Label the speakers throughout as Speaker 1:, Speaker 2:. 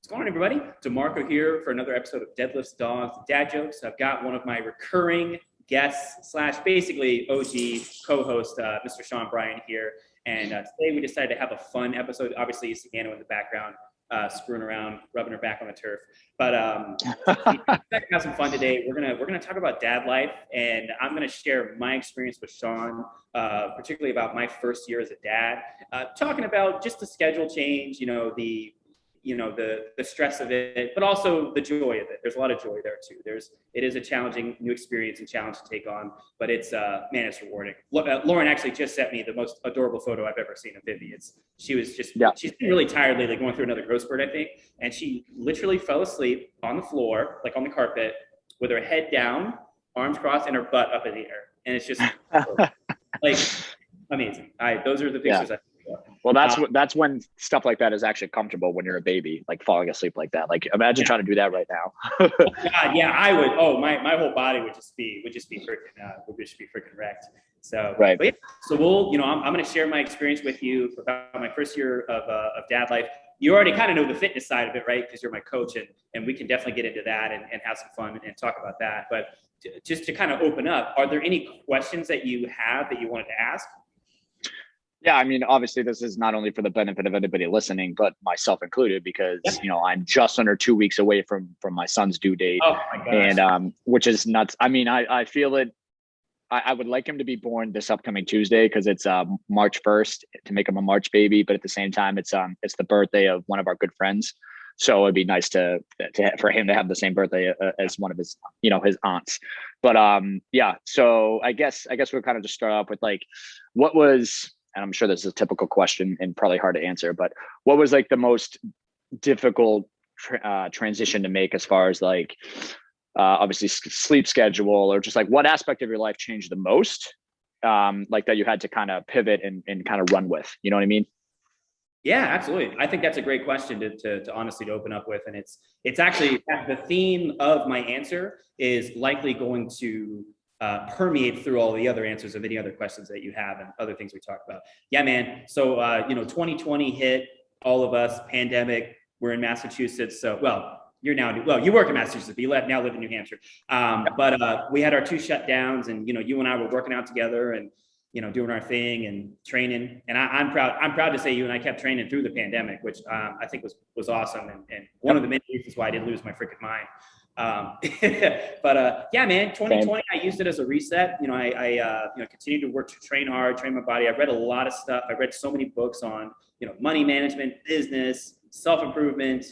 Speaker 1: going on, everybody? Demarco here for another episode of Deadlifts, Dogs, and Dad Jokes. I've got one of my recurring guests slash basically OG co-host, Mr. Bryan here. And today we decided to have a fun episode. Obviously, Sagano in the background, screwing around, rubbing her back on the turf. But we're gonna have some fun today. We're gonna talk about dad life, and I'm gonna share my experience with Sean, particularly about my first year as a dad. Talking about just the schedule change, the stress of it, but also the joy of it. There's a lot of joy there too. It is a challenging new experience and challenge to take on, but it's it's rewarding. Lauren actually just sent me the most adorable photo I've ever seen of Vivi. She's been really tired lately, going through another growth spurt, I think, and she literally fell asleep on the floor, like on the carpet, with her head down, arms crossed, and her butt up in the air, and it's just like amazing. Those are the pictures.
Speaker 2: Well, that's when stuff like that is actually comfortable, when you're a baby, like falling asleep like that. Like, imagine trying to do that right now.
Speaker 1: Oh, God, yeah, I would. Oh, my whole body would just be freaking wrecked. So
Speaker 2: right.
Speaker 1: But yeah, so I'm going to share my experience with you about my first year of dad life. You already kind of know the fitness side of it, right? Because you're my coach, and we can definitely get into that and have some fun and talk about that. But just to kind of open up, are there any questions that you have that you wanted to ask?
Speaker 2: Yeah, I mean, obviously this is not only for the benefit of anybody listening, but myself included, because, I'm just under 2 weeks away from my son's due date.
Speaker 1: Oh my gosh.
Speaker 2: And which is nuts. I mean, I feel it. I would like him to be born this upcoming Tuesday, because it's March 1st, to make him a March baby. But at the same time, it's the birthday of one of our good friends. So it'd be nice for him to have the same birthday as one of his, his aunts. But so I guess we'll kind of just start off with, like, what was, and I'm sure this is a typical question and probably hard to answer, but what was like the most difficult transition to make, as far as like, obviously sleep schedule, or just like what aspect of your life changed the most, like that you had to kind of pivot and kind of run with, you know what I mean?
Speaker 1: Yeah, absolutely. I think that's a great question to honestly open up with. And it's actually the theme of my answer is likely going to permeate through all the other answers of any other questions that you have and other things we talk about. Yeah, man. So, 2020 hit all of us, pandemic. We're in Massachusetts. So, you work in Massachusetts, but you now live in New Hampshire. But we had our 2 shutdowns, and, you and I were working out together and, doing our thing and training. And I'm proud to say you and I kept training through the pandemic, which I think was awesome. And one of the many reasons why I didn't lose my freaking mind. Yeah, man, 2020, I used it as a reset. I continued to work to train hard, train my body. I read a lot of stuff. I read so many books on, money management, business, self-improvement,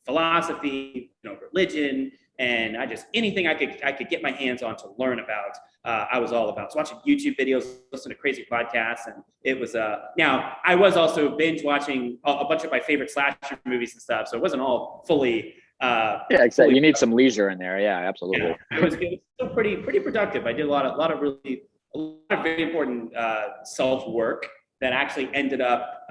Speaker 1: philosophy, religion, and anything I could get my hands on to learn about, I was all about. So watching YouTube videos, listening to crazy podcasts, and it was, now I was also binge watching a bunch of my favorite slasher movies and stuff. So it wasn't all fully,
Speaker 2: exactly. You need some leisure in there. Yeah, absolutely.
Speaker 1: Yeah, it was good. It was still pretty productive. I did a lot of very important self work that actually ended up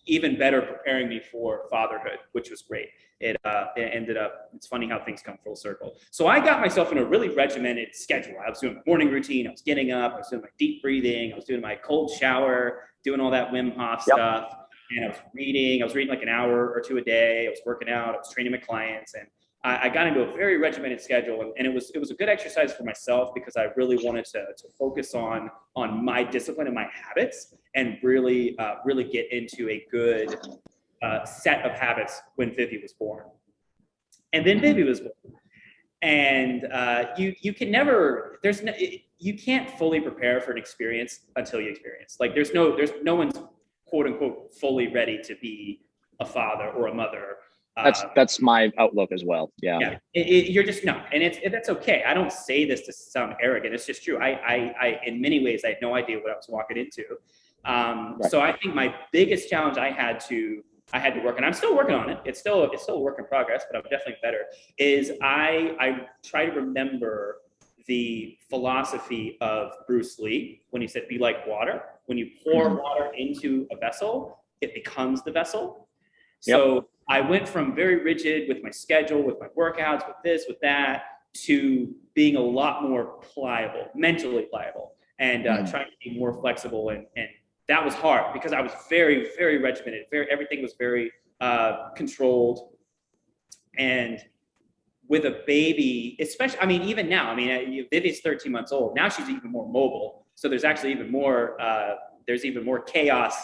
Speaker 1: even better preparing me for fatherhood, which was great. It ended up, it's funny how things come full circle. So I got myself in a really regimented schedule. I was doing my morning routine. I was getting up. I was doing my deep breathing. I was doing my cold shower, doing all that Wim Hof stuff. And I was reading like an hour or 2 a day. I was working out. I was training my clients, and I got into a very regimented schedule. And it was a good exercise for myself, because I really wanted to focus on my discipline and my habits, and really get into a good set of habits when Vivi was born. And then Vivi was born. And you can never, you can't fully prepare for an experience until you experience. Like there's no one's quote unquote fully ready to be a father or a mother.
Speaker 2: That's my outlook as well. Yeah.
Speaker 1: You're just not, and that's okay. I don't say this to sound arrogant. It's just true. I in many ways, I had no idea what I was walking into. Right. So I think my biggest challenge I had to work, and I'm still working on it. It's still a work in progress, but I'm definitely better. Is I try to remember the philosophy of Bruce Lee when he said, "Be like water. When you pour water into a vessel, it becomes the vessel." So I went from very rigid with my schedule, with my workouts, with this, with that, to being a lot more pliable, mentally pliable, and trying to be more flexible. And that was hard because I was very, very regimented. Everything was very controlled. And with a baby, especially, I mean, even now, I mean, Vivi's 13 months old. Now she's even more mobile. So there's actually even more, there's even more chaos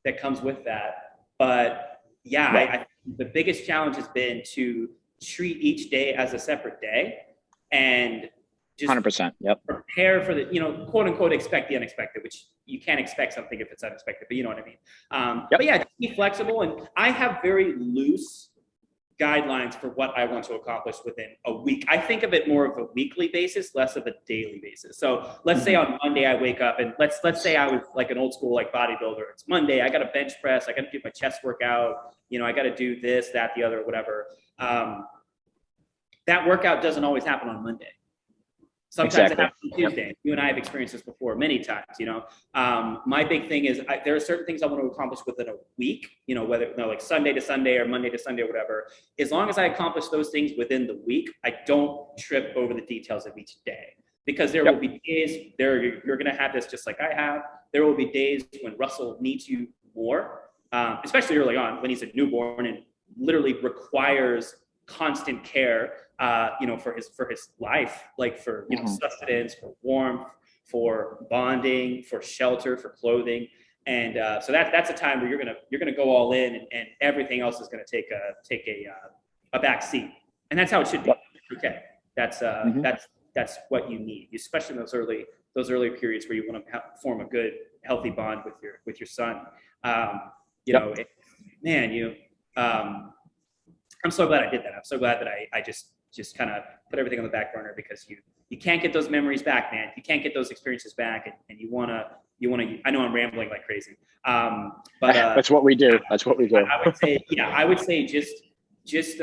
Speaker 1: that comes with that. But yeah, I the biggest challenge has been to treat each day as a separate day and just
Speaker 2: 100%. Yep.
Speaker 1: prepare for the, quote unquote, expect the unexpected, which you can't expect something if it's unexpected, but you know what I mean? But yeah, just be flexible. And I have very loose guidelines for what I want to accomplish within a week. I think of it more of a weekly basis, less of a daily basis. So let's say on Monday I wake up and let's say I was like an old school like bodybuilder. It's Monday, I got to bench press, I got to do my chest workout, I got to do this, that, the other, whatever. That workout doesn't always happen on Monday. Sometimes it happens on Tuesday. Yep. You and I have experienced this before many times. My big thing is there are certain things I want to accomplish within a week. Whether like Sunday to Sunday or Monday to Sunday or whatever. As long as I accomplish those things within the week, I don't trip over the details of each day. Because there will be days you're going to have this just like I have. There will be days when Russell needs you more, especially early on when he's a newborn and literally requires constant care, for his life, like for, sustenance, for warmth, for bonding, for shelter, for clothing. And so that's a time where you're gonna go all in, and everything else is gonna take a back seat. And that's how it should be. Okay. That's what you need, especially in those early periods where you want to form a good, healthy bond with your son. I'm so glad I did that. I'm so glad that I just kind of put everything on the back burner, because you can't get those memories back, man. You can't get those experiences back, and you wanna. I know I'm rambling like crazy, but
Speaker 2: that's what we do. That's what we do.
Speaker 1: I would say just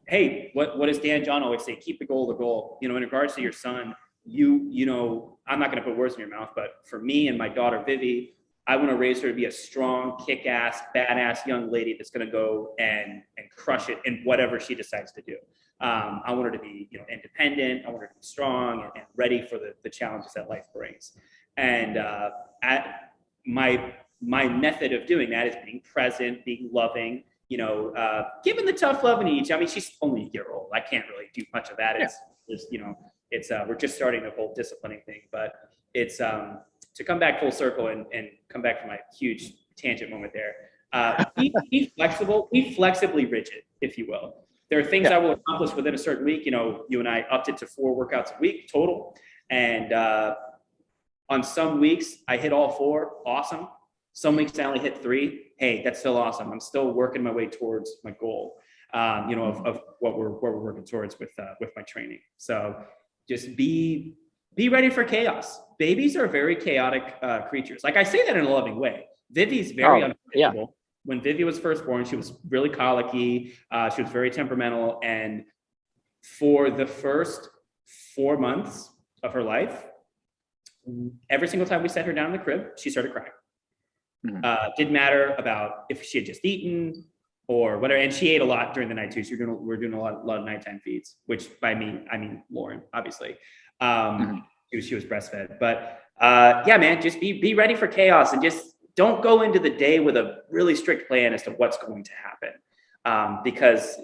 Speaker 1: hey, what does Dan John always say? Keep the goal. In regards to your son, I'm not going to put words in your mouth, but for me and my daughter Vivi, I want to raise her to be a strong, kick-ass, badass young lady that's going to go and crush it in whatever she decides to do. I want her to be, independent. I want her to be strong and ready for the challenges that life brings. And my method of doing that is being present, being loving, giving the tough love in each. I mean, she's only a year old. I can't really do much of that. It's we're just starting the whole disciplining thing, but it's to come back full circle and come back from my huge tangent moment there. Be flexible, be flexibly rigid, if you will. There are things I will accomplish within a certain week. You and I upped it to 4 workouts a week total. And on some weeks I hit all 4, awesome. Some weeks I only hit 3. Hey, that's still awesome. I'm still working my way towards my goal, of what we're working towards with my training. So just be ready for chaos. Babies are very chaotic creatures. Like, I say that in a loving way. Vivi's very unpredictable. Yeah. When Vivi was first born, she was really colicky. She was very temperamental. And for the first 4 months of her life, every single time we set her down in the crib, she started crying. Mm-hmm. Didn't matter about if she had just eaten or whatever. And she ate a lot during the night too. So we're doing a lot of nighttime feeds, which by me, I mean Lauren, obviously. She was breastfed. But man, just be ready for chaos, and just don't go into the day with a really strict plan as to what's going to happen. Because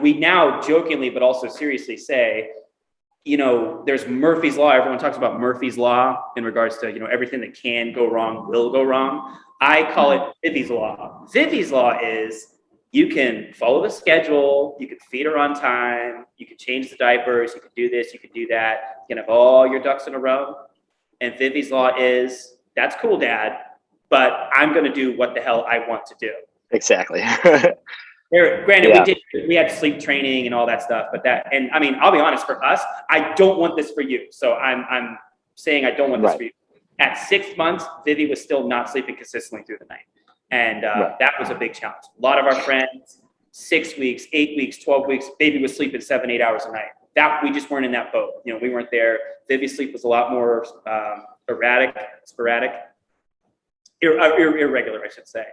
Speaker 1: we now jokingly, but also seriously say, there's Murphy's Law. Everyone talks about Murphy's Law in regards to, everything that can go wrong will go wrong. I call it Vivi's Law. Vivi's Law is you can follow the schedule, you can feed her on time, you can change the diapers, you can do this, you can do that. You can have all your ducks in a row. And Vivi's Law is, that's cool, Dad, but I'm going to do what the hell I want to do.
Speaker 2: Exactly.
Speaker 1: Granted, we had sleep training and all that stuff, but and I mean, I'll be honest, for us, I don't want this for you. So I'm saying I don't want this for you. At 6 months, Vivi was still not sleeping consistently through the night. And that was a big challenge. A lot of our friends, 6 weeks, 8 weeks, 12 weeks, baby was sleeping 7-8 hours a night. That we just weren't in that boat. We weren't there. Vivi's sleep was a lot more sporadic, irregular, I should say.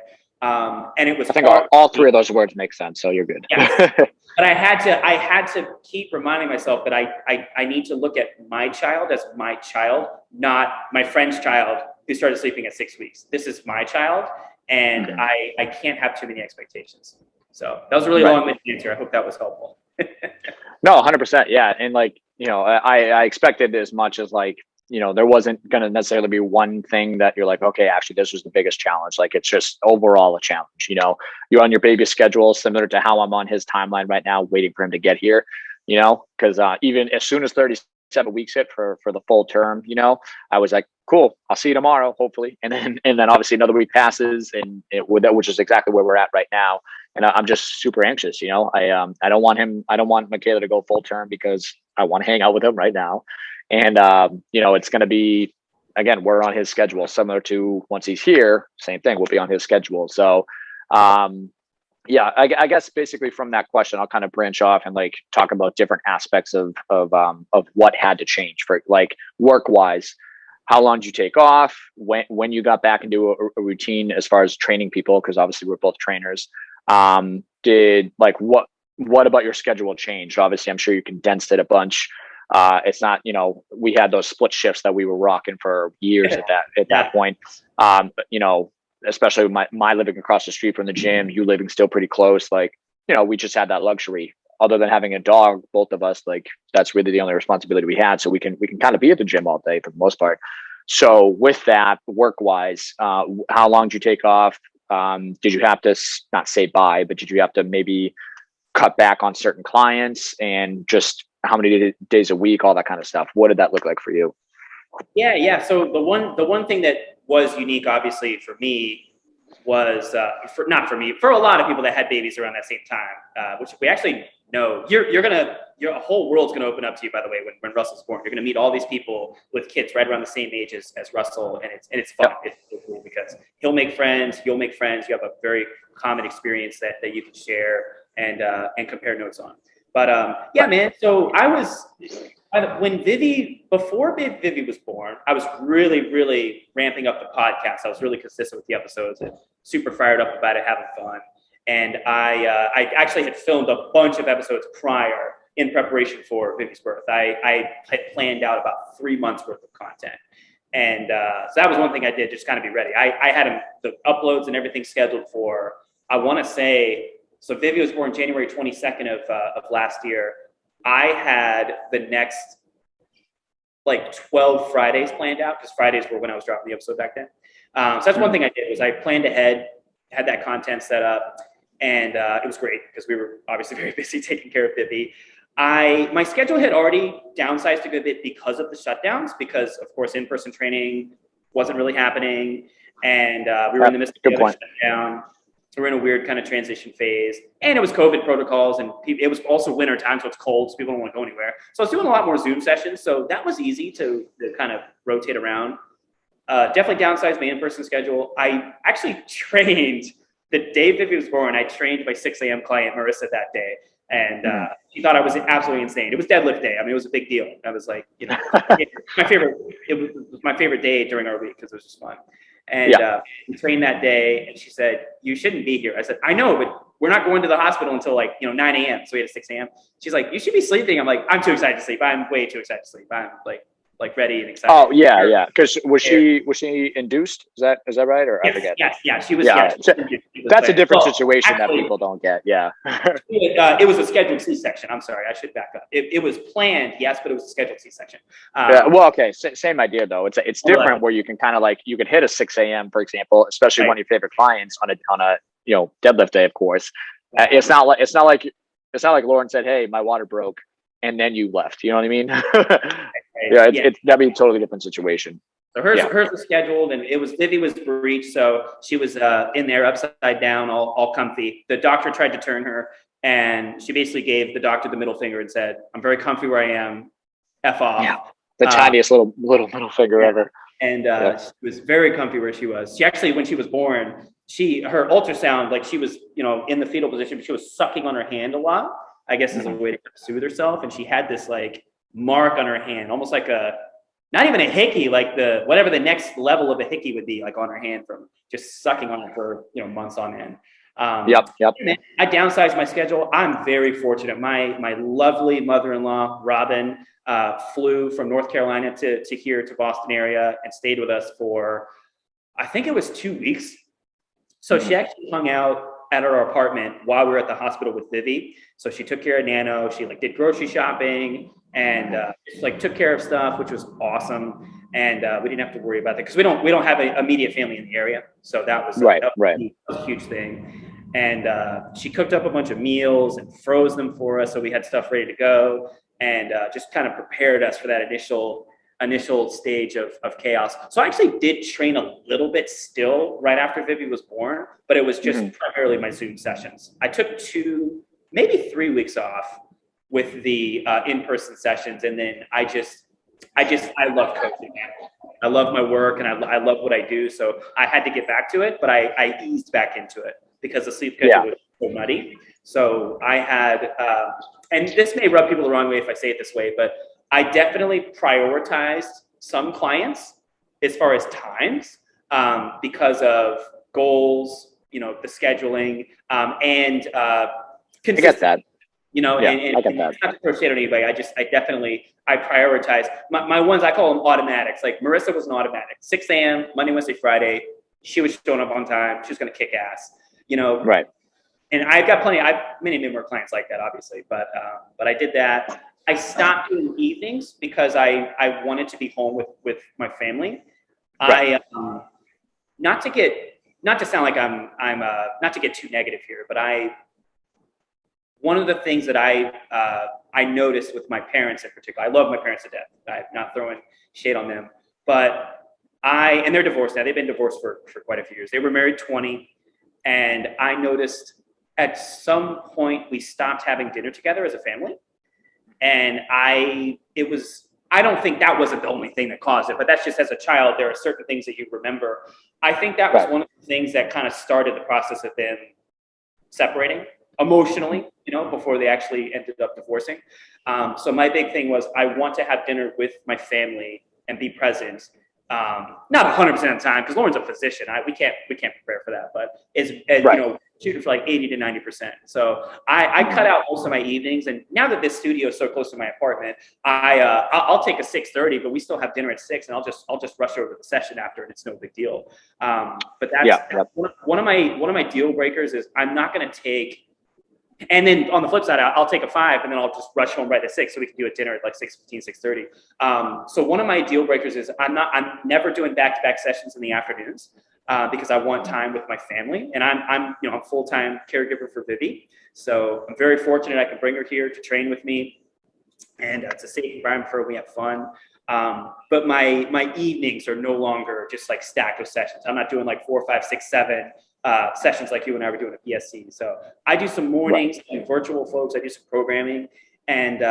Speaker 1: And it was.
Speaker 2: I think all 3 of those words make sense, so you're good.
Speaker 1: Yeah. But I had to keep reminding myself that I need to look at my child as my child, not my friend's child who started sleeping at 6 weeks. This is my child, and I can't have too many expectations. So that was a really
Speaker 2: Right.
Speaker 1: long answer. I hope that was helpful.
Speaker 2: No, 100%. Yeah. And like, I expected as much as like, there wasn't going to necessarily be one thing that you're like, okay, actually, this was the biggest challenge. Like, it's just overall a challenge. You're on your baby's schedule, similar to how I'm on his timeline right now, waiting for him to get here, because even as soon as 37 weeks hit for the full term, I was like, cool, I'll see you tomorrow, hopefully. And then obviously another week passes, and which is exactly where we're at right now. And I'm just super anxious. I don't want Michaela to go full term because I want to hang out with him right now. And, it's going to be, again, we're on his schedule, similar to once he's here, same thing, we'll be on his schedule. So, yeah, I guess basically from that question, I'll kind of branch off and like talk about different aspects of what had to change for like work wise. How long did you take off? When you got back into a routine as far as training people, because obviously we're both trainers. Did like what about your schedule changed? Obviously, I'm sure you condensed it a bunch. It's not, we had those split shifts that we were rocking for years at that point. But, especially with my living across the street from the gym, you living still pretty close. Like, we just had that luxury. Other than having a dog, both of us, like that's really the only responsibility we had. So we can kind of be at the gym all day for the most part. So with that, work wise, how long did you take off? Did you have to not say bye, but did you have to maybe cut back on certain clients, and just how many days a week, all that kind of stuff? What did that look like for you?
Speaker 1: Yeah. So the one thing that was unique, obviously, for me was not for me, for a lot of people that had babies around that same time, which we actually know your whole world's gonna open up to you. By the way, when Russell's born, you're gonna meet all these people with kids right around the same age as Russell, and it's fun. It's so cool because he'll make friends, you'll make friends. You have a very common experience that you can share and compare notes on. But yeah, man. So before Vivi was born, I was really, really ramping up the podcast. I was really consistent with the episodes and super fired up about it, having fun. And I actually had filmed a bunch of episodes prior in preparation for Vivi's birth. I had planned out about 3 months worth of content. And so that was one thing I did, just kind of be ready. I had the uploads and everything scheduled for, I want to say, so Vivi was born January 22nd of last year. I had the next like 12 Fridays planned out, because Fridays were when I was dropping the episode back then. So that's one thing I did, was I planned ahead, had that content set up, and it was great because we were obviously very busy taking care of Vivi. My schedule had already downsized a good bit because of the shutdowns, because of course in-person training wasn't really happening, and we were in the midst of the other shutdown. So we're in a weird kind of transition phase, and it was COVID protocols, and it was also winter time, so it's cold, so people don't want to go anywhere. So I was doing a lot more Zoom sessions, so that was easy to kind of rotate around. Definitely downsized my in-person schedule. I actually trained the day Vivi was born. I trained my 6 a.m. client Marissa that day, and she thought I was absolutely insane. It was deadlift day. I mean, it was a big deal. I was like, it was my favorite day during our week because it was just fun. And we trained that day, and she said, "You shouldn't be here." I said, "I know, but we're not going to the hospital until 9 a.m. So we had a 6 a.m. She's like, "You should be sleeping." I'm like, "I'm too excited to sleep. I'm way too excited to sleep. I'm like ready and excited."
Speaker 2: Oh yeah. Because was she induced? Is that right? Or
Speaker 1: yes,
Speaker 2: I forget.
Speaker 1: Yeah, she was.
Speaker 2: Yeah. That's a different situation that people don't get. Yeah.
Speaker 1: It was a scheduled C-section. I'm sorry, I should back up. It was planned, yes, but it was a scheduled C-section.
Speaker 2: Well, okay, same idea though. It's different where you can kind of like, you can hit a 6 a.m. for example, especially one of your favorite clients on a deadlift day, of course. It's not like Lauren said, "Hey, my water broke," and then you left. You know what I mean? That'd be a totally different situation.
Speaker 1: So hers was scheduled, and Vivi was breached, so she was in there upside down, all comfy. The doctor tried to turn her, and she basically gave the doctor the middle finger and said, "I'm very comfy where I am. F off."
Speaker 2: Yeah, the tiniest little middle finger ever.
Speaker 1: And she was very comfy where she was. She actually, when she was born, her ultrasound, like she was in the fetal position, but she was sucking on her hand a lot, I guess, as a way to soothe herself, and she had this like mark on her hand, almost like not even a hickey, like whatever the next level of a hickey would be, like on her hand from just sucking on it for months on end.
Speaker 2: Yep.
Speaker 1: I downsized my schedule. I'm very fortunate. My lovely mother-in-law, Robin, flew from North Carolina to here to Boston area and stayed with us for, I think it was 2 weeks. So she actually hung out at our apartment while we were at the hospital with Vivi. So she took care of Nano. She like did grocery shopping and just like took care of stuff, which was awesome. And we didn't have to worry about that because we don't have an immediate family in the area. So that was a huge thing. And she cooked up a bunch of meals and froze them for us, so we had stuff ready to go, and just kind of prepared us for that initial stage of chaos. So I actually did train a little bit still right after Vivi was born, but it was just primarily my Zoom sessions. I took 2, maybe 3 weeks off with the in-person sessions, and then I love coaching, man. I love my work and I love what I do, so I had to get back to it, but I eased back into it because the sleep schedule was so muddy. So I had, and this may rub people the wrong way if I say it this way, but I definitely prioritized some clients as far as times because of goals, you know, the scheduling, and consistency.
Speaker 2: I get that.
Speaker 1: You know, and
Speaker 2: I get that.
Speaker 1: Not to throw shade on anybody. I prioritize my ones. I call them automatics. Like Marissa was an automatic. 6 a.m. Monday, Wednesday, Friday. She was showing up on time. She was going to kick ass. You know,
Speaker 2: right.
Speaker 1: And I've got many more clients like that, obviously. But I did that. I stopped doing evenings because I wanted to be home with my family. Right. Not to sound like I'm not to get too negative here, but one of the things that I noticed with my parents in particular, I love my parents to death. I'm not throwing shade on them, but and they're divorced now. They've been divorced for quite a few years. They were married 20, and I noticed at some point we stopped having dinner together as a family. And I don't think that wasn't the only thing that caused it, but that's just as a child, there are certain things that you remember. I think that was one of the things that kind of started the process of them separating emotionally, you know, before they actually ended up divorcing. So my big thing was I want to have dinner with my family and be present. Not 100% of the time, because Lauren's a physician. We can't prepare for that, but you know, shooting for like 80 to 90%. So I cut out most of my evenings, and now that this studio is so close to my apartment, I'll take a 6:30, but we still have dinner at 6, and I'll just rush over to the session after, and it's no big deal. But that's one of my deal breakers is I'm not going to take. And then on the flip side, I'll take a 5 and then I'll just rush home right at 6 so we can do a dinner at like 6:15, 6:30. So one of my deal breakers is I'm never doing back-to-back sessions in the afternoons because I want time with my family. And I'm a full-time caregiver for Vivi. So I'm very fortunate I can bring her here to train with me. And it's a safe environment for her. We have fun. But my evenings are no longer just like stacked with sessions. I'm not doing like 4, 5, 6, 7 sessions like you and I were doing at PSC. So I do some mornings, and virtual folks. I do some programming, and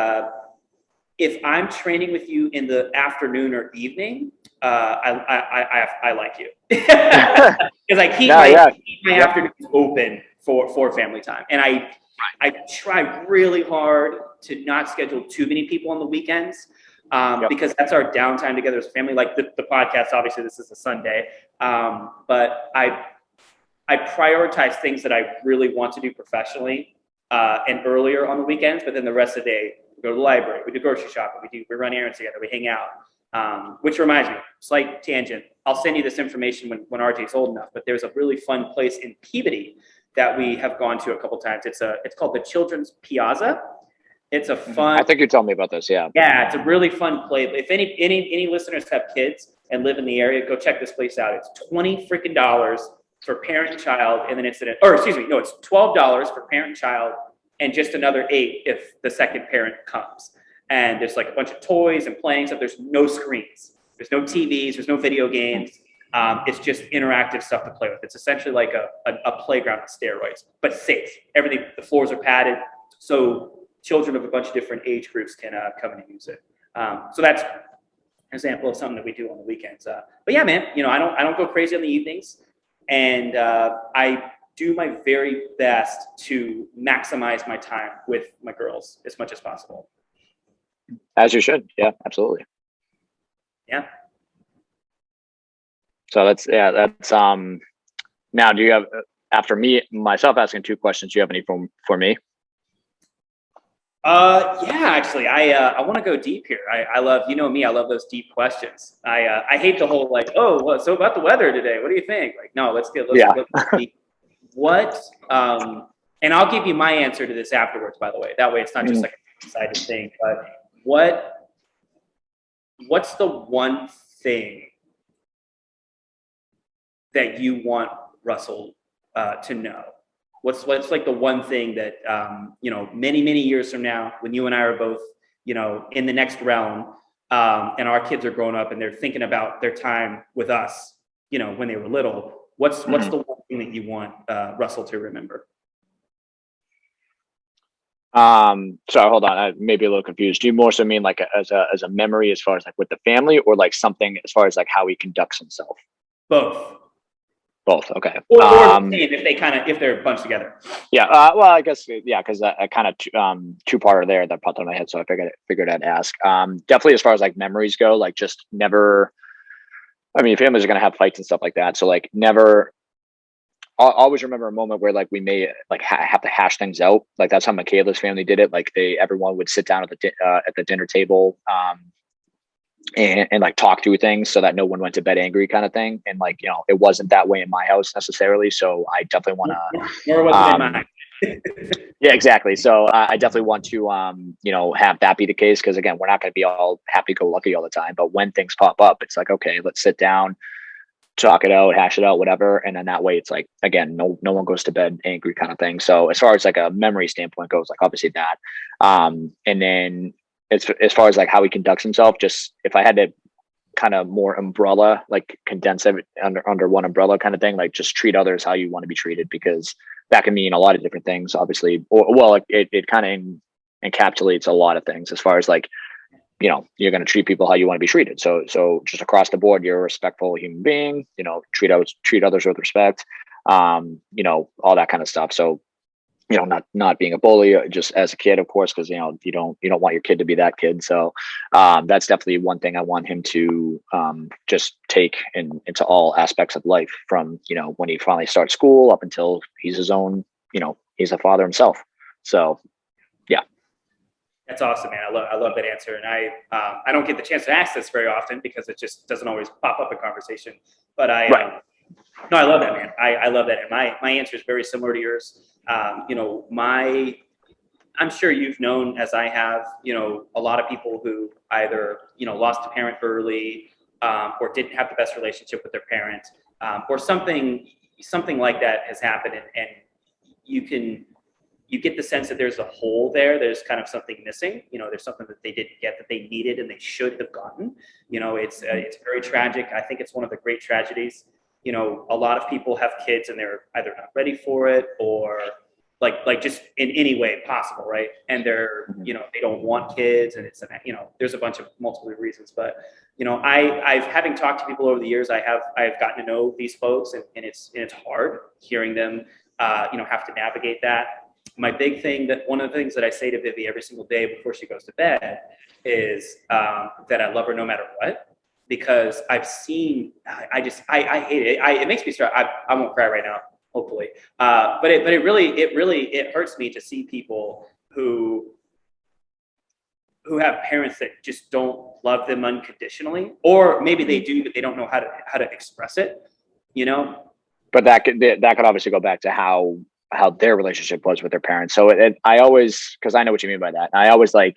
Speaker 1: if I'm training with you in the afternoon or evening, I like you because I keep my afternoons open for family time, and I try really hard to not schedule too many people on the weekends. Because that's our downtime together as a family. Like the podcast, obviously this is a Sunday, but I prioritize things that I really want to do professionally and earlier on the weekends, but then the rest of the day, we go to the library, we do grocery shopping, we run errands together, we hang out. Which reminds me, slight tangent, I'll send you this information when RJ's old enough, but there's a really fun place in Peabody that we have gone to a couple times. It's called the Children's Piazza. It's a fun. I
Speaker 2: think you told me about this. Yeah.
Speaker 1: Yeah, it's a really fun place. If any listeners have kids and live in the area, go check this place out. It's $20 freaking for parent and child, and then it's it's $12 for parent and child, and just another $8 if the second parent comes. And there's like a bunch of toys and playing stuff. There's no screens. There's no TVs. There's no video games. It's just interactive stuff to play with. It's essentially like a playground on steroids, but safe. Everything. The floors are padded, so children of a bunch of different age groups can come in and use it. So that's an example of something that we do on the weekends. But yeah, man, you know, I don't go crazy on the evenings, and I do my very best to maximize my time with my girls as much as possible.
Speaker 2: As you should. Yeah, absolutely.
Speaker 1: Yeah.
Speaker 2: So that's now do you have, after myself asking 2 questions, do you have any for me?
Speaker 1: Yeah, actually, I want to go deep here. I love, you know me, I love those deep questions. I hate the whole like, oh, well, so about the weather today, what do you think? Like, no, let's deep. what, and I'll give you my answer to this afterwards, by the way. That way it's not just
Speaker 2: Mhm.
Speaker 1: like a decided thing, but what's the one thing that you want Russell to know? What's like the one thing that many years from now, when you and I are both in the next realm, and our kids are growing up and they're thinking about their time with us, when they were little. What's the one thing that you want Russell to remember?
Speaker 2: So hold on, I may be a little confused. Do you more so mean like as a memory as far as like with the family, or like something as far as like how he conducts himself?
Speaker 1: Both.
Speaker 2: Both. Okay.
Speaker 1: Or if they're bunched together.
Speaker 2: Yeah. Well, I guess yeah, because I kind of two-parter there that popped on my head, so I figured I'd ask. Definitely as far as like memories go, like just never. I mean, families are gonna have fights and stuff like that, so like never. I'll always remember a moment where like we may like have to hash things out. Like that's how Michaela's family did it. Like everyone would sit down at the dinner table, and like talk through things so that no one went to bed angry, kind of thing. And like it wasn't that way in my house necessarily. So I definitely want to.
Speaker 1: Nor was it in mine.
Speaker 2: Yeah, exactly. So I definitely want to have that be the case, because again, we're not going to be all happy go lucky all the time. But when things pop up, it's like, okay, let's sit down, talk it out, hash it out, whatever. And then that way it's like, again, no one goes to bed angry, kind of thing. So as far as like a memory standpoint goes, like obviously that. And then as far as like how he conducts himself, just if I had to kind of more umbrella, like condense it under one umbrella kind of thing, like just treat others how you want to be treated, because that can mean a lot of different things, obviously. Or well, it kind of encapsulates a lot of things as far as like, you're going to treat people how you want to be treated. So just across the board, you're a respectful human being, treat others with respect, all that kind of stuff. So, not being a bully just as a kid, of course, because, you don't want your kid to be that kid. So that's definitely one thing I want him to just take into all aspects of life, from, when he finally starts school up until he's his own, he's a father himself. So, yeah.
Speaker 1: That's awesome, man. I love that answer, and I don't get the chance to ask this very often because it just doesn't always pop up in conversation. But
Speaker 2: Right.
Speaker 1: no, I love that, man. I love that, and my answer is very similar to yours. I'm sure you've known, as I have, a lot of people who either lost a parent early, or didn't have the best relationship with their parent, or something like that has happened, and you get the sense that there's a hole there. There's kind of something missing. There's something that they didn't get that they needed and they should have gotten. It's very tragic. I think it's one of the great tragedies. A lot of people have kids and they're either not ready for it, or like just in any way possible, right? And they're they don't want kids, and it's there's a bunch of multiple reasons. But I've having talked to people over the years, I've gotten to know these folks, and it's hard hearing them have to navigate that. My big thing, that one of the things that I say to Vivi every single day before she goes to bed is that I love her no matter what, because I've seen, I hate it. It makes me start. I won't cry right now, hopefully. But it really hurts me to see people who have parents that just don't love them unconditionally, or maybe they do, but they don't know how to express it.
Speaker 2: But that could obviously go back to how their relationship was with their parents. So I always, because I know what you mean by that. I always I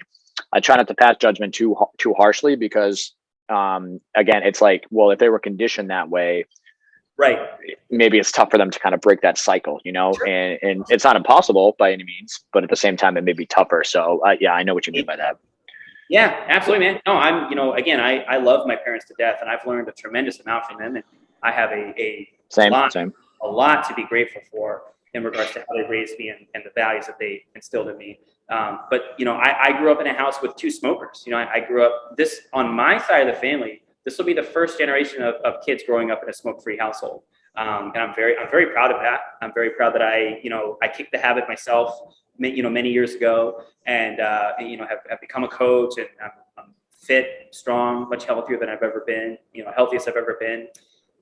Speaker 2: try not to pass judgment too harshly, because again, it's like, well, if they were conditioned that way,
Speaker 1: right,
Speaker 2: maybe it's tough for them to kind of break that cycle,
Speaker 1: Sure.
Speaker 2: and it's not impossible by any means, but at the same time, it may be tougher. So yeah, I know what you mean by that.
Speaker 1: Yeah, absolutely, man. No, again, I love my parents to death, and I've learned a tremendous amount from them, and I have a
Speaker 2: Same.
Speaker 1: a lot to be grateful for in regards to how they raised me, and the values that they instilled in me. But I grew up in a house with two smokers. I grew up on my side of the family. This will be the first generation of kids growing up in a smoke-free household, and I'm very proud of that. I'm very proud that I kicked the habit myself, many years ago, and have become a coach, and I'm fit, strong, much healthier than I've ever been. Healthiest I've ever been.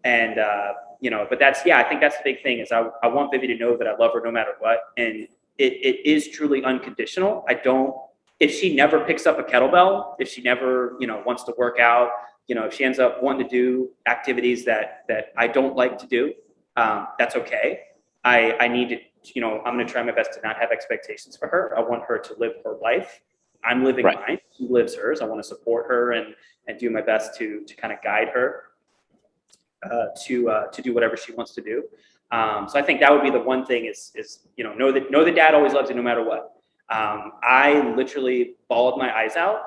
Speaker 1: And, but I think that's the big thing, is I want Vivi to know that I love her no matter what. And it is truly unconditional. If she never picks up a kettlebell, if she never, wants to work out, if she ends up wanting to do activities that I don't like to do, that's okay. I need to, I'm going to try my best to not have expectations for her. I want her to live her life. I'm living mine. She lives hers. I want to support her and do my best to kind of guide her to do whatever she wants to do. So I think that would be the one thing is know that dad always loves you no matter what. I literally bawled my eyes out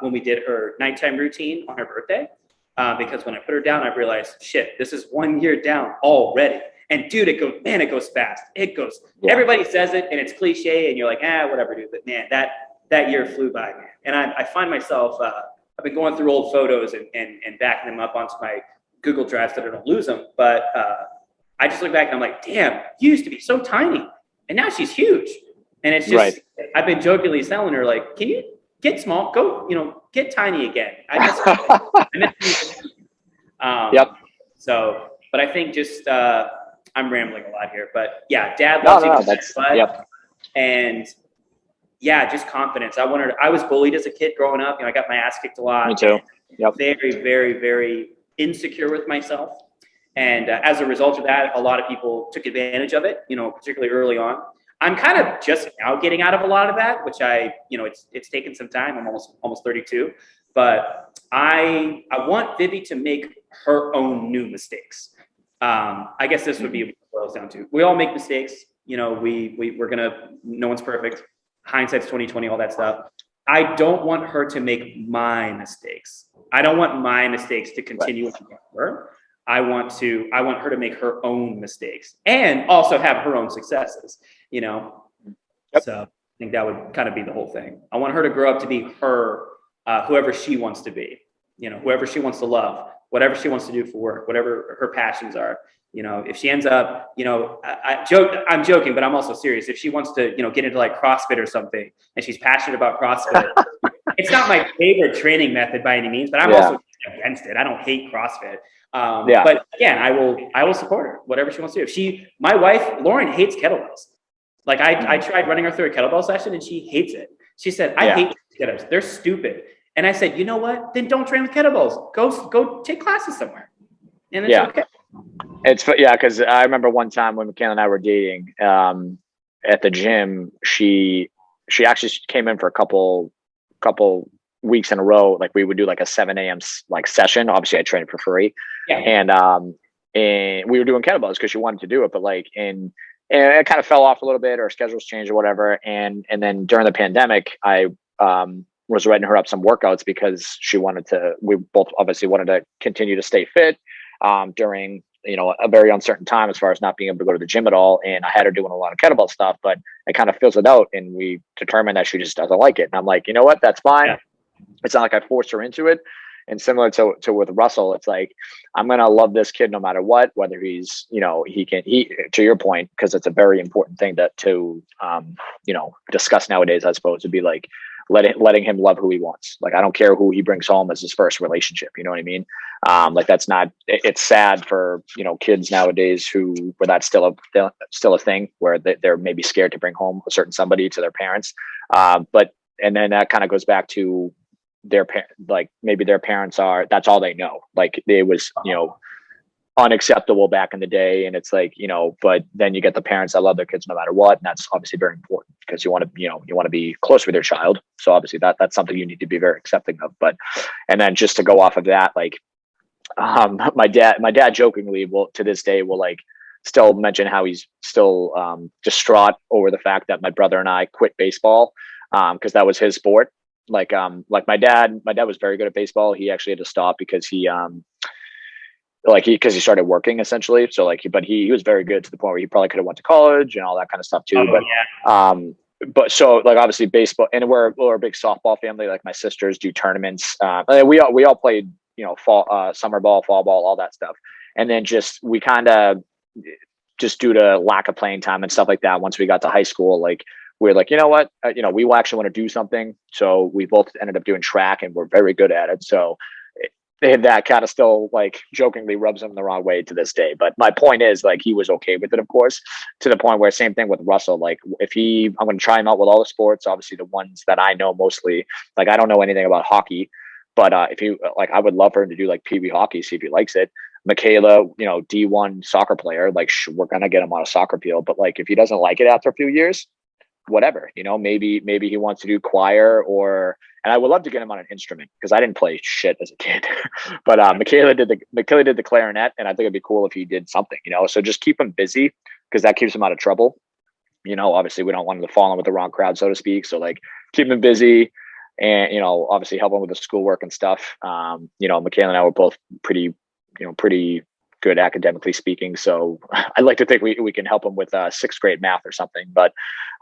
Speaker 1: when we did her nighttime routine on her birthday because when I put her down, I realized, shit, this is 1 year down already. And dude, it goes fast. It goes. Yeah. Everybody says it, and it's cliche, and you're like, whatever, dude. But man, that year flew by, man. And I find myself, I've been going through old photos and backing them up onto my Google Drive so that I don't lose them. But I just look back and I'm like, damn, you used to be so tiny, and now she's huge. And it's just, I've been jokingly telling her, like, can you get small? Go, get tiny again. I miss yep. So, but I think just, I'm rambling a lot here, but yeah, dad loves you. Yep. And yeah, just confidence. I was bullied as a kid growing up. I got my ass kicked a lot.
Speaker 2: Me too. Yep.
Speaker 1: Very, very, very insecure with myself. And as a result of that, a lot of people took advantage of it, particularly early on. I'm kind of just now getting out of a lot of that, which it's taken some time. I'm almost 32, but I want Vivi to make her own new mistakes. I guess this would be what it boils down to. We all make mistakes. No one's perfect. Hindsight's 20/20, all that stuff. I don't want her to make my mistakes. I don't want my mistakes to continue with her. I want her to make her own mistakes and also have her own successes, Yep. So I think that would kind of be the whole thing. I want her to grow up to be her, whoever she wants to be, whoever she wants to love, whatever she wants to do for work, whatever her passions are. If she ends up, I'm joking, but I'm also serious. If she wants to, get into like CrossFit or something and she's passionate about CrossFit, it's not my favorite training method by any means, but I'm also against it. I don't hate CrossFit. But again, I will support her, whatever she wants to do. My wife, Lauren, hates kettlebells. Like I tried running her through a kettlebell session and she hates it. She said, I hate kettlebells. They're stupid. And I said, you know what? Then don't train with kettlebells. Go take classes somewhere. And it's okay.
Speaker 2: Because I remember one time when Michaela and I were dating at the gym, she actually came in for a couple weeks in a row. Like we would do like a 7 a.m. like session. Obviously I trained for free. Yeah. And we were doing kettlebells because she wanted to do it, but and it kind of fell off a little bit, or schedules changed or whatever. And then during the pandemic, I was writing her up some workouts because we both obviously wanted to continue to stay fit during, a very uncertain time as far as not being able to go to the gym at all. And I had her doing a lot of kettlebell stuff, but it kind of fizzled out and we determined that she just doesn't like it. And I'm like, you know what, that's fine. Yeah. It's not like I forced her into it. And similar to with Russell, it's like, I'm going to love this kid no matter what, whether he's, to your point, because it's a very important thing to discuss nowadays, I suppose, to be like, letting him love who he wants. Like, I don't care who he brings home as his first relationship. You know what I mean? It's sad for, kids nowadays where that's still a thing where they're maybe scared to bring home a certain somebody to their parents. And then that kind of goes back to maybe their parents that's all they know. Like it was, unacceptable back in the day. And it's like, but then you get the parents that love their kids no matter what. And that's obviously very important because you want to be close with your child. So obviously that's something you need to be very accepting of. And then just to go off of that, like, my dad jokingly to this day will like still mention how he's still distraught over the fact that my brother and I quit baseball because that was his sport. Like my dad was very good at baseball. He actually had to stop because he started working essentially. So but he was very good to the point where he probably could have went to college and all that kind of stuff too. But so like obviously baseball, and we're a big softball family. Like my sisters do tournaments. We all played, fall, summer ball, fall ball, all that stuff. And then we kind of just due to lack of playing time and stuff like that. Once we got to high school, like we're like, you know what, we will actually want to do something. So we both ended up doing track and we're very good at it. So that kind of still like jokingly rubs him the wrong way to this day. But my point is like, he was okay with it, of course, to the point where same thing with Russell. Like I'm going to try him out with all the sports, obviously the ones that I know mostly. Like, I don't know anything about hockey, but if you like, I would love for him to do like Pee Wee hockey, see if he likes it. Michaela, D1 soccer player, like we're going to get him on a soccer field. But like, if he doesn't like it after a few years, whatever, maybe he wants to do choir and I would love to get him on an instrument because I didn't play shit as a kid. But Michaela did the clarinet, and I think it'd be cool if he did something, so just keep him busy because that keeps him out of trouble. Obviously we don't want him to fall in with the wrong crowd, so to speak. So like keep him busy and, obviously help him with the schoolwork and stuff. Michaela and I were both pretty good academically speaking. So I'd like to think we can help him with sixth grade math or something. But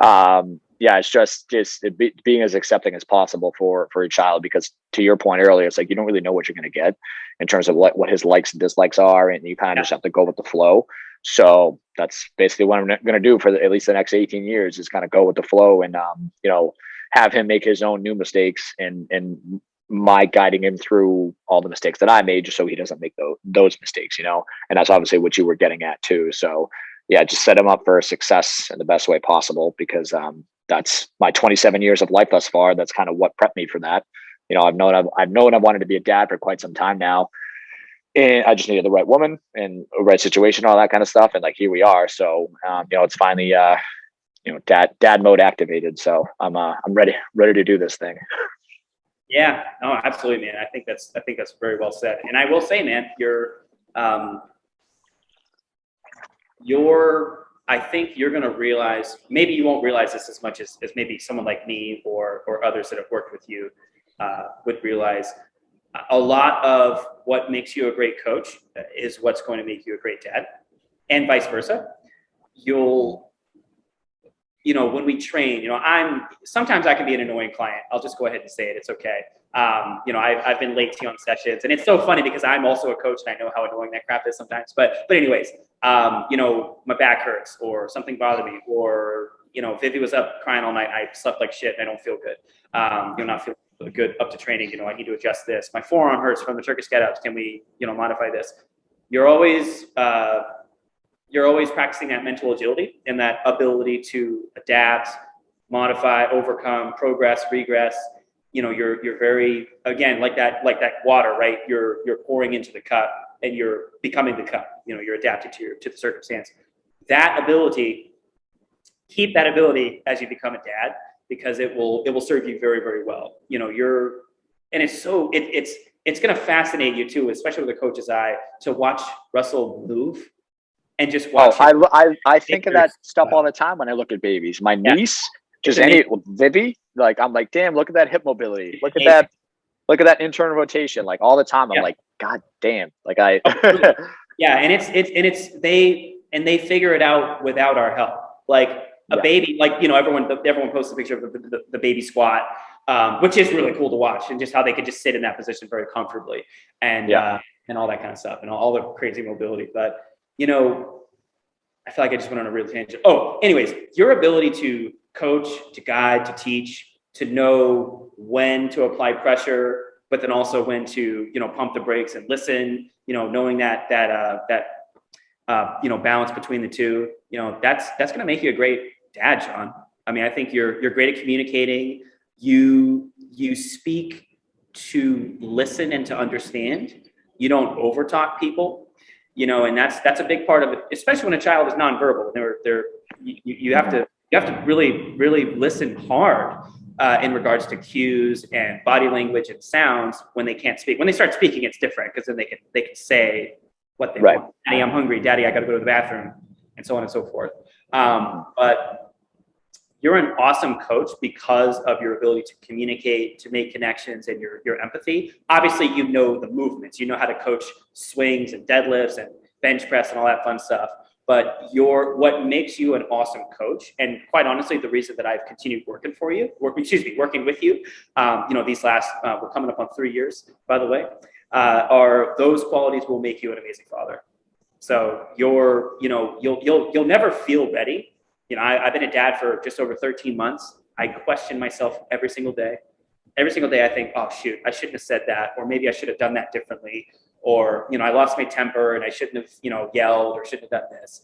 Speaker 2: yeah, it's just being as accepting as possible for a child, because to your point earlier, it's like you don't really know what you're going to get in terms of what his likes and dislikes are, and you kind of just have to go with the flow. So that's basically what I'm going to do for at least the next 18 years is kind of go with the flow and have him make his own new mistakes and my guiding him through all the mistakes that I made, just so he doesn't make those mistakes, and that's obviously what you were getting at too. So yeah, just set him up for success in the best way possible, because that's my 27 years of life thus far. That's kind of what prepped me for that. I've known I wanted to be a dad for quite some time now, and I just needed the right woman and a right situation, all that kind of stuff. And like, here we are. So, it's finally, dad mode activated. So I'm ready to do this thing.
Speaker 1: Yeah, no, absolutely, man. I think that's very well said. And I will say, man, I think you're going to realize, maybe you won't realize this as much as maybe someone like me or others that have worked with you would realize. A lot of what makes you a great coach is what's going to make you a great dad, and vice versa. When we train, sometimes I can be an annoying client. I'll just go ahead and say it. It's okay. I've been late to you on sessions, and it's so funny because I'm also a coach and I know how annoying that crap is sometimes. But anyways, my back hurts or something bothered me, or, Vivi was up crying all night. I slept like shit and I don't feel good. Not feeling good up to training. I need to adjust this. My forearm hurts from the Turkish get-ups. Can we, modify this? You're always practicing that mental agility and that ability to adapt, modify, overcome, progress, regress. You're very, again, like that water, right? You're pouring into the cup and you're becoming the cup. You're adapted to the circumstance. That ability, keep that ability as you become a dad, because it will serve you very, very well. And it's going to fascinate you too, especially with a coach's eye, to watch Russell move. And just watch.
Speaker 2: I think of that stuff all the time when I look at babies. My niece, Vivi, like, I'm like, damn, look at that hip mobility. Look at that internal rotation. Like, all the time, I'm like, God damn. Like
Speaker 1: yeah, and they figure it out without our help. Like a baby, like, everyone posts a picture of the baby squat, which is really cool to watch, and just how they could just sit in that position very comfortably, and all that kind of stuff, and all the crazy mobility. But I feel like I just went on a real tangent. Oh, anyways, your ability to coach, to guide, to teach, to know when to apply pressure, but then also when to, pump the brakes and listen, knowing that balance between the two, that's going to make you a great dad, John. I mean, I think you're great at communicating. You speak to listen and to understand. You don't overtalk people. And that's a big part of it, especially when a child is nonverbal. You have to really, really listen hard in regards to cues and body language and sounds when they can't speak. When they start speaking, it's different, because then they can say what they want. Daddy, I'm hungry. Daddy, I got to go to the bathroom, and so on and so forth. But you're an awesome coach because of your ability to communicate, to make connections, and your empathy. Obviously, the movements. You know how to coach swings and deadlifts and bench press and all that fun stuff. But what makes you an awesome coach, and quite honestly, the reason that I've continued working with you, these last, we're coming up on 3 years, by the way, are those qualities will make you an amazing father. So you'll never feel ready. I've been a dad for just over 13 months. I question myself every single day. Every single day I think, oh, shoot, I shouldn't have said that. Or maybe I should have done that differently. Or, I lost my temper and I shouldn't have, yelled, or shouldn't have done this.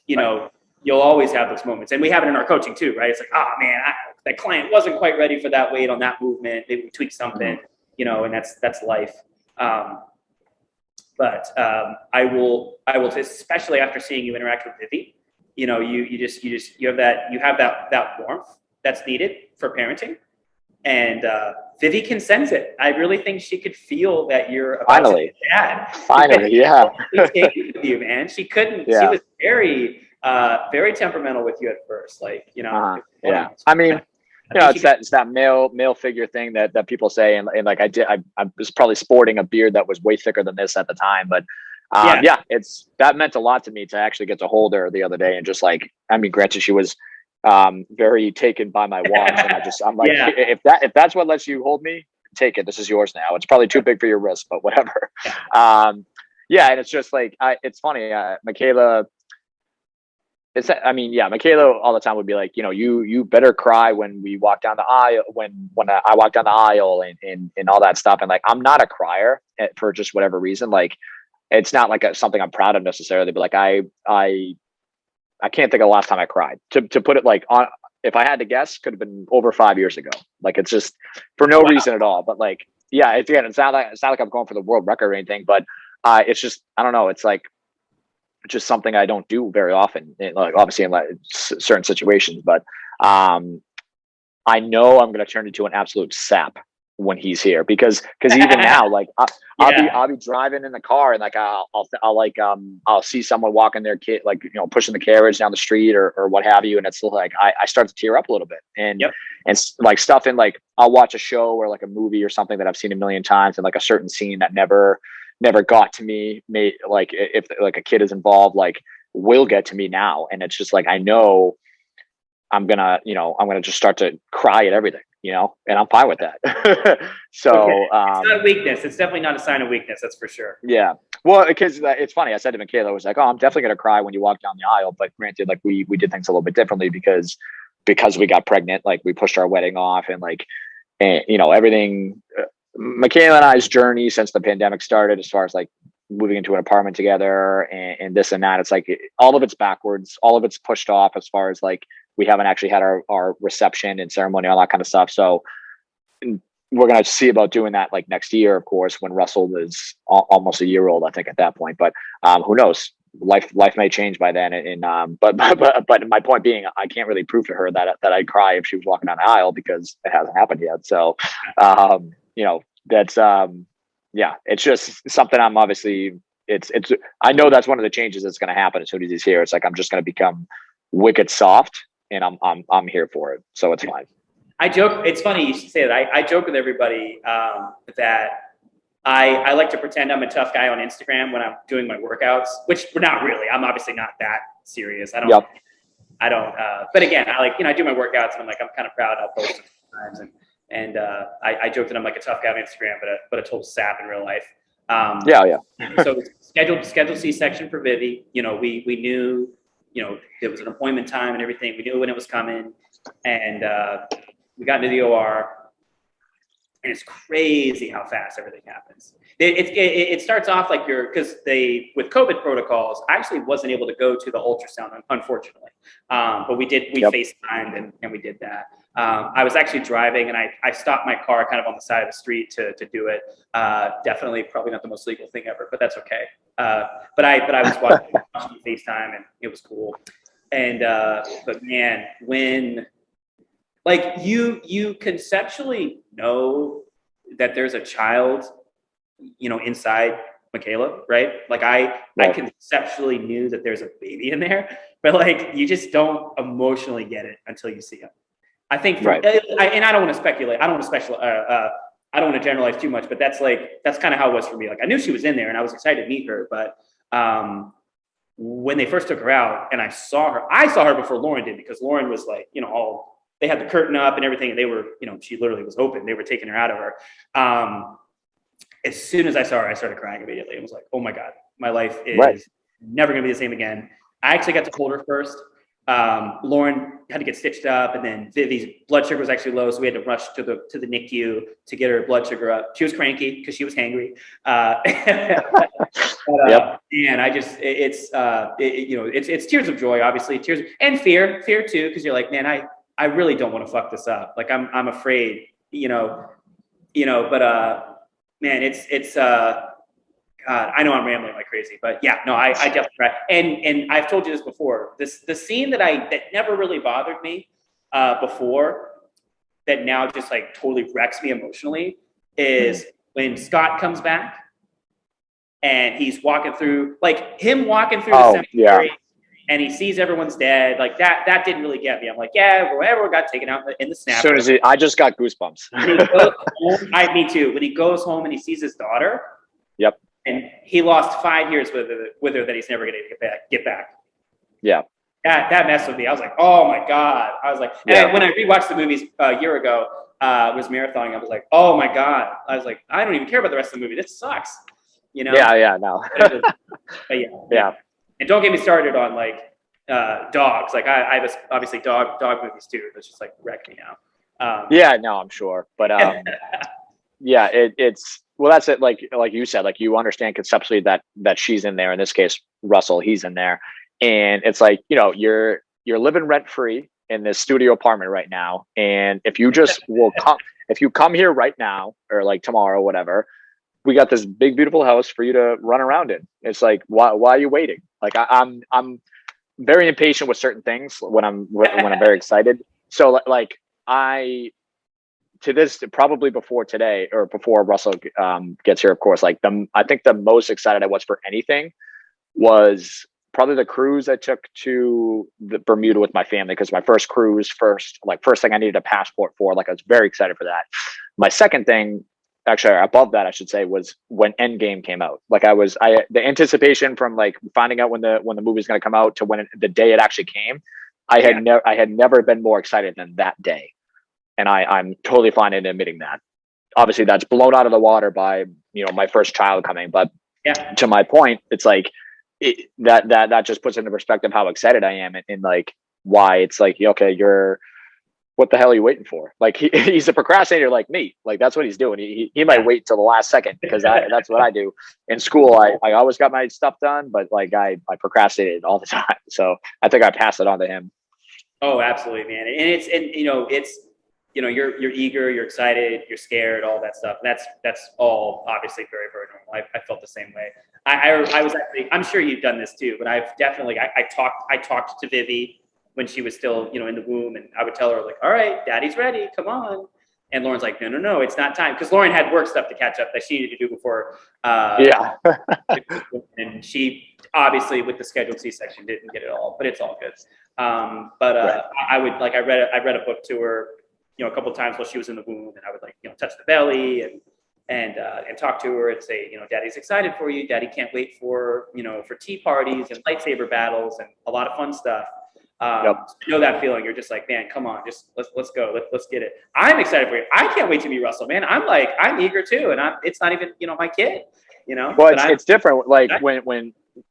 Speaker 1: You'll always have those moments. And we have it in our coaching too, right? It's like, oh man, that client wasn't quite ready for that weight on that movement. Maybe we tweak something, and that's life. but I will, especially after seeing you interact with Vivi, you know, you have that warmth that's needed for parenting. And Vivi can sense it. I really think she could feel that you're about to be a dad.
Speaker 2: Finally, yeah.
Speaker 1: With you, man. She couldn't.
Speaker 2: Yeah.
Speaker 1: She was very temperamental with you at first. Like, you know.
Speaker 2: Yeah. I mean, you know, it's that male figure thing that people say, and like I was probably sporting a beard that was way thicker than this at the time, but yeah, that meant a lot to me to actually get to hold her the other day and just like, I mean, granted, she was very taken by my walks, and I'm like, if that's what lets you hold me, take it. This is yours now. It's probably too big for your wrist, but whatever. Yeah, and it's just like it's funny, Michaela. Michaela all the time would be like, you know, you better cry when we walk down the aisle, when I walk down the aisle and all that stuff. And like, I'm not a crier for just whatever reason. Like, it's not like something I'm proud of necessarily, but like I can't think of the last time I cried. To put it like on, if I had to guess, could have been over 5 years ago. Like, it's just for no reason at all. But like, yeah, it's not like I'm going for the world record or anything, but it's just, I don't know. It's like, just something I don't do very often, like obviously in like certain situations, but I know I'm going to turn into an absolute sap when he's here because even now, like I'll be driving in the car and like I'll see someone walking their kid, like, you know, pushing the carriage down the street or what have you. And it's like, I start to tear up a little bit and like stuff in, like, I'll watch a show or like a movie or something that I've seen a million times, and like a certain scene that never got to me, like if like a kid is involved, like will get to me now. And it's just like, I know I'm gonna just start to cry at everything, you know, and I'm fine with that. So
Speaker 1: it's not a weakness. It's definitely not a sign of weakness. That's for sure.
Speaker 2: Yeah. Well, because it's funny. I said to Michaela, I was like, oh, I'm definitely going to cry when you walk down the aisle. But granted, like we did things a little bit differently because we got pregnant, like we pushed our wedding off and like, you know, everything, Michaela and I's journey since the pandemic started, as far as like moving into an apartment together and this and that, it's like all of it's backwards, all of it's pushed off as far as like we haven't actually had our reception and ceremony, all that kind of stuff. So we're going to see about doing that like next year, of course, when Russell is almost a year old, I think, at that point. But who knows? Life may change by then. And but my point being, I can't really prove to her that I'd cry if she was walking down the aisle because it hasn't happened yet. So you know, that's it's just something I'm obviously I know that's one of the changes that's going to happen as soon as he's here. It's like I'm just going to become wicked soft, and I'm here for it, so it's fine.
Speaker 1: I joke. It's funny you should say that. I joke with everybody that I like to pretend I'm a tough guy on Instagram when I'm doing my workouts, which we're not really. I'm obviously not that serious. I don't. But again, I do my workouts and I'm like, I'm kind of proud. I'll post sometimes and I joke that I'm like a tough guy on Instagram, but a total sap in real life. So scheduled C-section for Vivi. You know, we knew, you know, there was an appointment time and everything. We knew when it was coming, and we got into the OR. And it's crazy how fast everything happens. It starts off like because with COVID protocols, I actually wasn't able to go to the ultrasound, unfortunately. But we FaceTimed and we did that. I was actually driving and I stopped my car kind of on the side of the street to do it. Definitely probably not the most legal thing ever, but that's okay. But I was watching FaceTime and it was cool. And but man, when like you conceptually know that there's a child, you know, inside Michaela, right? Like I conceptually knew that there's a baby in there, but like you just don't emotionally get it until you see him. I think, and I don't want to speculate. I don't want to generalize too much, but that's kind of how it was for me. Like I knew she was in there, and I was excited to meet her, but when they first took her out, and I saw her before Lauren did, because Lauren was like, you know, they had the curtain up and everything, and they were, you know, she literally was open. They were taking her out of her. As soon as I saw her, I started crying immediately. I was like, oh my God, my life is never going to be the same again. I actually got to hold her first. Lauren had to get stitched up, and then Vivi's blood sugar was actually low, so we had to rush to the NICU to get her blood sugar up. She was cranky because she was hangry. And I just, it's tears of joy, obviously, tears and fear too, because you're like, man, I really don't want to fuck this up. Like I'm afraid, but man, it's God, God, I know I'm rambling like crazy, but yeah, no, I definitely cried. And I've told you this before. The scene that never really bothered me before, that now just like totally wrecks me emotionally, is when Scott comes back and he's walking through, like him walking through the cemetery, and he sees everyone's dead. Like that didn't really get me. I'm like, yeah, everyone got taken out in the snap.
Speaker 2: As soon as I just got goosebumps.
Speaker 1: Me too. When he goes home and he sees his daughter.
Speaker 2: Yep.
Speaker 1: And he lost 5 years with her that he's never going to get back.
Speaker 2: Yeah.
Speaker 1: That messed with me. I was like, oh my God. I was like, and when I rewatched the movies a year ago, was marathoning, I was like, oh my God. I was like, I don't even care about the rest of the movie. This sucks. You know?
Speaker 2: Yeah, no.
Speaker 1: But yeah. And don't get me started on like dogs. Like I was obviously dog movies too. That's just like wreck me now.
Speaker 2: Yeah, no, I'm sure. But yeah, it's well, that's it. Like you said, like you understand conceptually that she's in there. In this case, Russell, he's in there, and it's like, you know, you're living rent free in this studio apartment right now, and if you just if you come here right now or like tomorrow, whatever, we got this big beautiful house for you to run around in. It's like, why are you waiting? Like I'm very impatient with certain things when I'm very excited. So like to this, probably before today or before Russell gets here, of course, like I think the most excited I was for anything was probably the cruise I took to the Bermuda with my family, because my first cruise, first thing I needed a passport for, like I was very excited for that. My second thing, actually above that I should say, was when Endgame came out. Like the anticipation from like finding out when the movie's going to come out to the day it actually came, I had never been more excited than that day. And I'm totally fine in admitting that. Obviously, that's blown out of the water by, you know, my first child coming. But to my point, it's like that just puts into perspective how excited I am, and like why it's like, okay, what the hell are you waiting for? Like he's a procrastinator like me. Like that's what he's doing. He might wait till the last second, because that's what I do. In school, I always got my stuff done, but like I procrastinated all the time. So I think I passed it on to him.
Speaker 1: Oh, absolutely, man. And you know, you're eager, you're excited, you're scared, all that stuff. That's all obviously very, very normal. I felt the same way. I was actually, I'm sure you've done this too, but I've definitely, I talked to Vivi when she was still, you know, in the womb, and I would tell her like, all right, daddy's ready, come on. And Lauren's like, no, it's not time. Because Lauren had work stuff to catch up that she needed to do before. And she obviously with the scheduled C-section didn't get it all, but it's all good. Right. I read a book to her, you know, a couple of times while she was in the womb, and I would like, you know, touch the belly and talk to her and say, you know, daddy's excited for you. Daddy can't wait for, you know, for tea parties and lightsaber battles and a lot of fun stuff. You know that feeling. You're just like, man, come on, just let's go. Let's get it. I'm excited for you. I can't wait to meet Russell, man. I'm eager too. And it's not even, you know, my kid, you know.
Speaker 2: Well, it's different. Like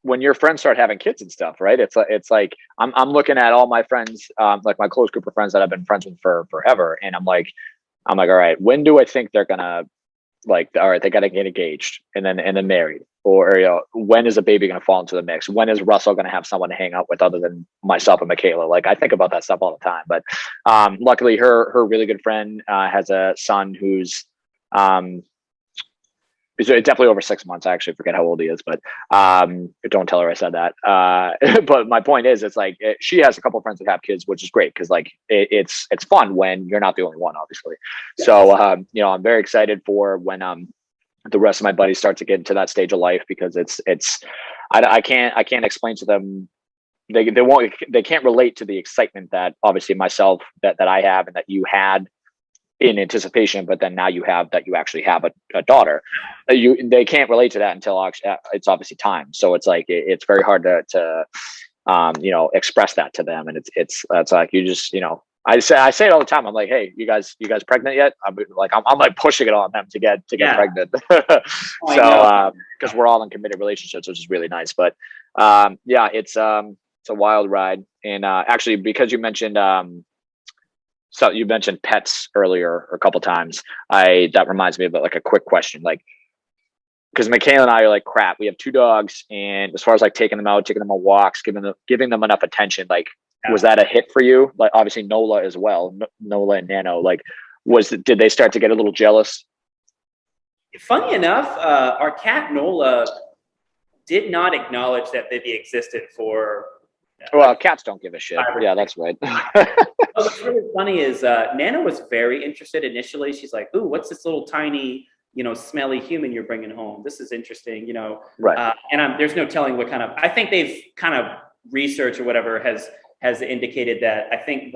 Speaker 2: when your friends start having kids and stuff, right? It's like I'm looking at all my friends, like my close group of friends that I've been friends with for forever, and I'm like, all right, when do I think they're gonna, like, all right, they gotta get engaged and then married, or you know, when is a baby gonna fall into the mix? When is Russell gonna have someone to hang out with other than myself and Michaela? Like I think about that stuff all the time. But luckily, her really good friend has a son who's he's definitely over 6 months. I actually forget how old he is, but don't tell her I said that. But my point is, it's like she has a couple of friends that have kids, which is great, because like it's fun when you're not the only one, obviously. Yes. So you know, I'm very excited for when the rest of my buddies start to get into that stage of life, because I can't explain to them. They can't relate to the excitement that obviously myself that I have and that you had in anticipation, but then now you actually have a daughter. They can't relate to that until it's obviously time. So it's like it's very hard to you know, express that to them, and it's like, you just, you know, I say it all the time. I'm like, hey, you guys pregnant yet? I'm like pushing it on them to get pregnant. So because we're all in committed relationships, which is really nice. But yeah, it's a wild ride. And actually, because you mentioned so you mentioned pets earlier a couple times, that reminds me of like a quick question, like, because Michaela and I are like, crap, we have 2 dogs, and as far as like taking them out, taking them on walks, giving them enough attention, like, was that a hit for you? Like, obviously Nola as well, Nola and Nano, like, did they start to get a little jealous?
Speaker 1: Funny enough, our cat Nola did not acknowledge that Vivi existed for.
Speaker 2: Well, cats don't give a shit. Yeah, that's right.
Speaker 1: What's really funny is Nana was very interested initially. She's like, "Ooh, what's this little tiny, smelly human you're bringing home? This is interesting,
Speaker 2: Right.
Speaker 1: And there's no telling what kind of. I think they've kind of research or whatever has indicated that I think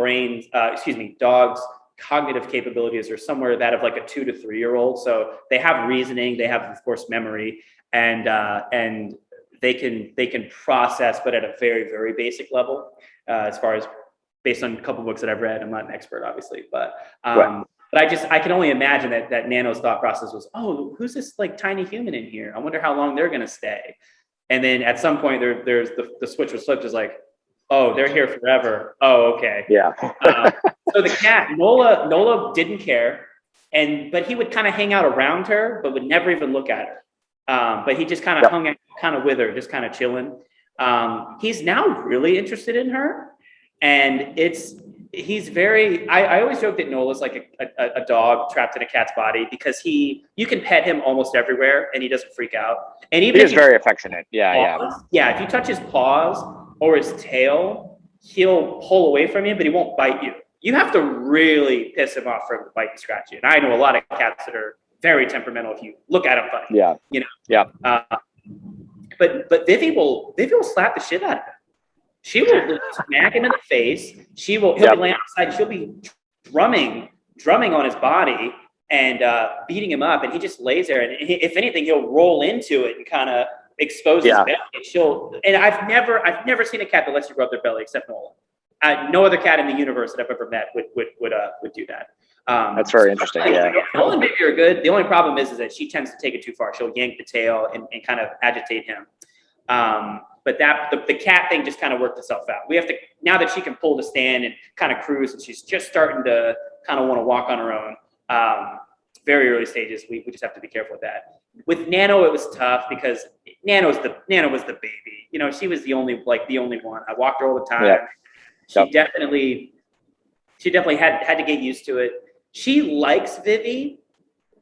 Speaker 1: dogs' cognitive capabilities are somewhere that of like a 2 to 3 year old. So they have reasoning, they have of course memory, and they can process, but at a very very basic level. As far as based on a couple books that I've read, I'm not an expert obviously, but.
Speaker 2: Right.
Speaker 1: But I can only imagine that Nano's thought process was, oh, who's this like tiny human in here? I wonder how long they're gonna stay. And then at some point there's the switch was flipped. Is like, oh, they're here forever. Oh, okay.
Speaker 2: Yeah.
Speaker 1: So the cat Nola didn't care, but he would kind of hang out around her, but would never even look at her. But he just kind of hung out kind of with her, just kind of chilling. He's now really interested in her, and he's very. I always joke that Nola's like a dog trapped in a cat's body because you can pet him almost everywhere and he doesn't freak out. And even
Speaker 2: he is very affectionate. Yeah,
Speaker 1: yeah. If you touch his paws or his tail, he'll pull away from you, but he won't bite you. You have to really piss him off for him to bite and scratch you. And I know a lot of cats that are very temperamental if you look at him funny.
Speaker 2: Yeah. Yeah.
Speaker 1: But Vivi will slap the shit out of him. She will smack him in the face. He'll be laying outside. She'll be drumming on his body and beating him up. And he just lays there. And if anything, he'll roll into it and kind of expose his belly. And I've never seen a cat that lets you rub their belly except Nola. No other cat in the universe that I've ever met would do that.
Speaker 2: That's very interesting. Yeah.
Speaker 1: Nola and Vivi are good. The only problem is that she tends to take it too far. She'll yank the tail and kind of agitate him. But the cat thing just kind of worked itself out. We have to, now that she can pull the stand and kind of cruise, and she's just starting to kind of want to walk on her own. Very early stages, we just have to be careful with that. With Nano, it was tough because Nano was the baby. She was the only one. I walked her all the time. Yeah. She definitely had to get used to it. She likes Vivi,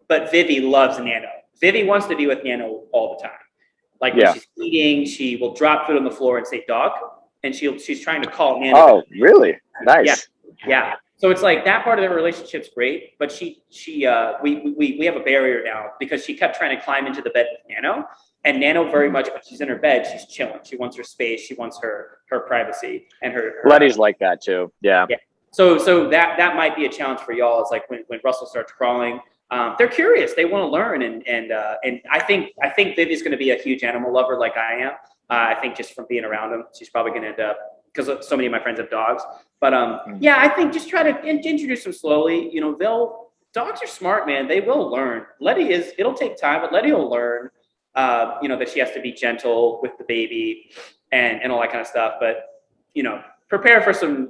Speaker 1: but Vivi loves Nano. Vivi wants to be with Nano all the time. Like when she's eating, she will drop food on the floor and say dog, and she's trying to call Nano.
Speaker 2: Oh, really? Nice.
Speaker 1: Yeah. So it's like that part of the relationship's great, but we have a barrier now because she kept trying to climb into the bed with Nano, and Nano very much when she's in her bed, she's chilling. She wants her space. She wants her privacy and her
Speaker 2: Letty's like that too. Yeah.
Speaker 1: So that might be a challenge for y'all. It's like when Russell starts crawling. They're curious. They want to learn, and I think Vivi's going to be a huge animal lover like I am. I think just from being around them, she's probably going to end up because so many of my friends have dogs. But I think just try to introduce them slowly. Dogs are smart, man. They will learn. It'll take time, but Letty will learn. That she has to be gentle with the baby and all that kind of stuff. But prepare for some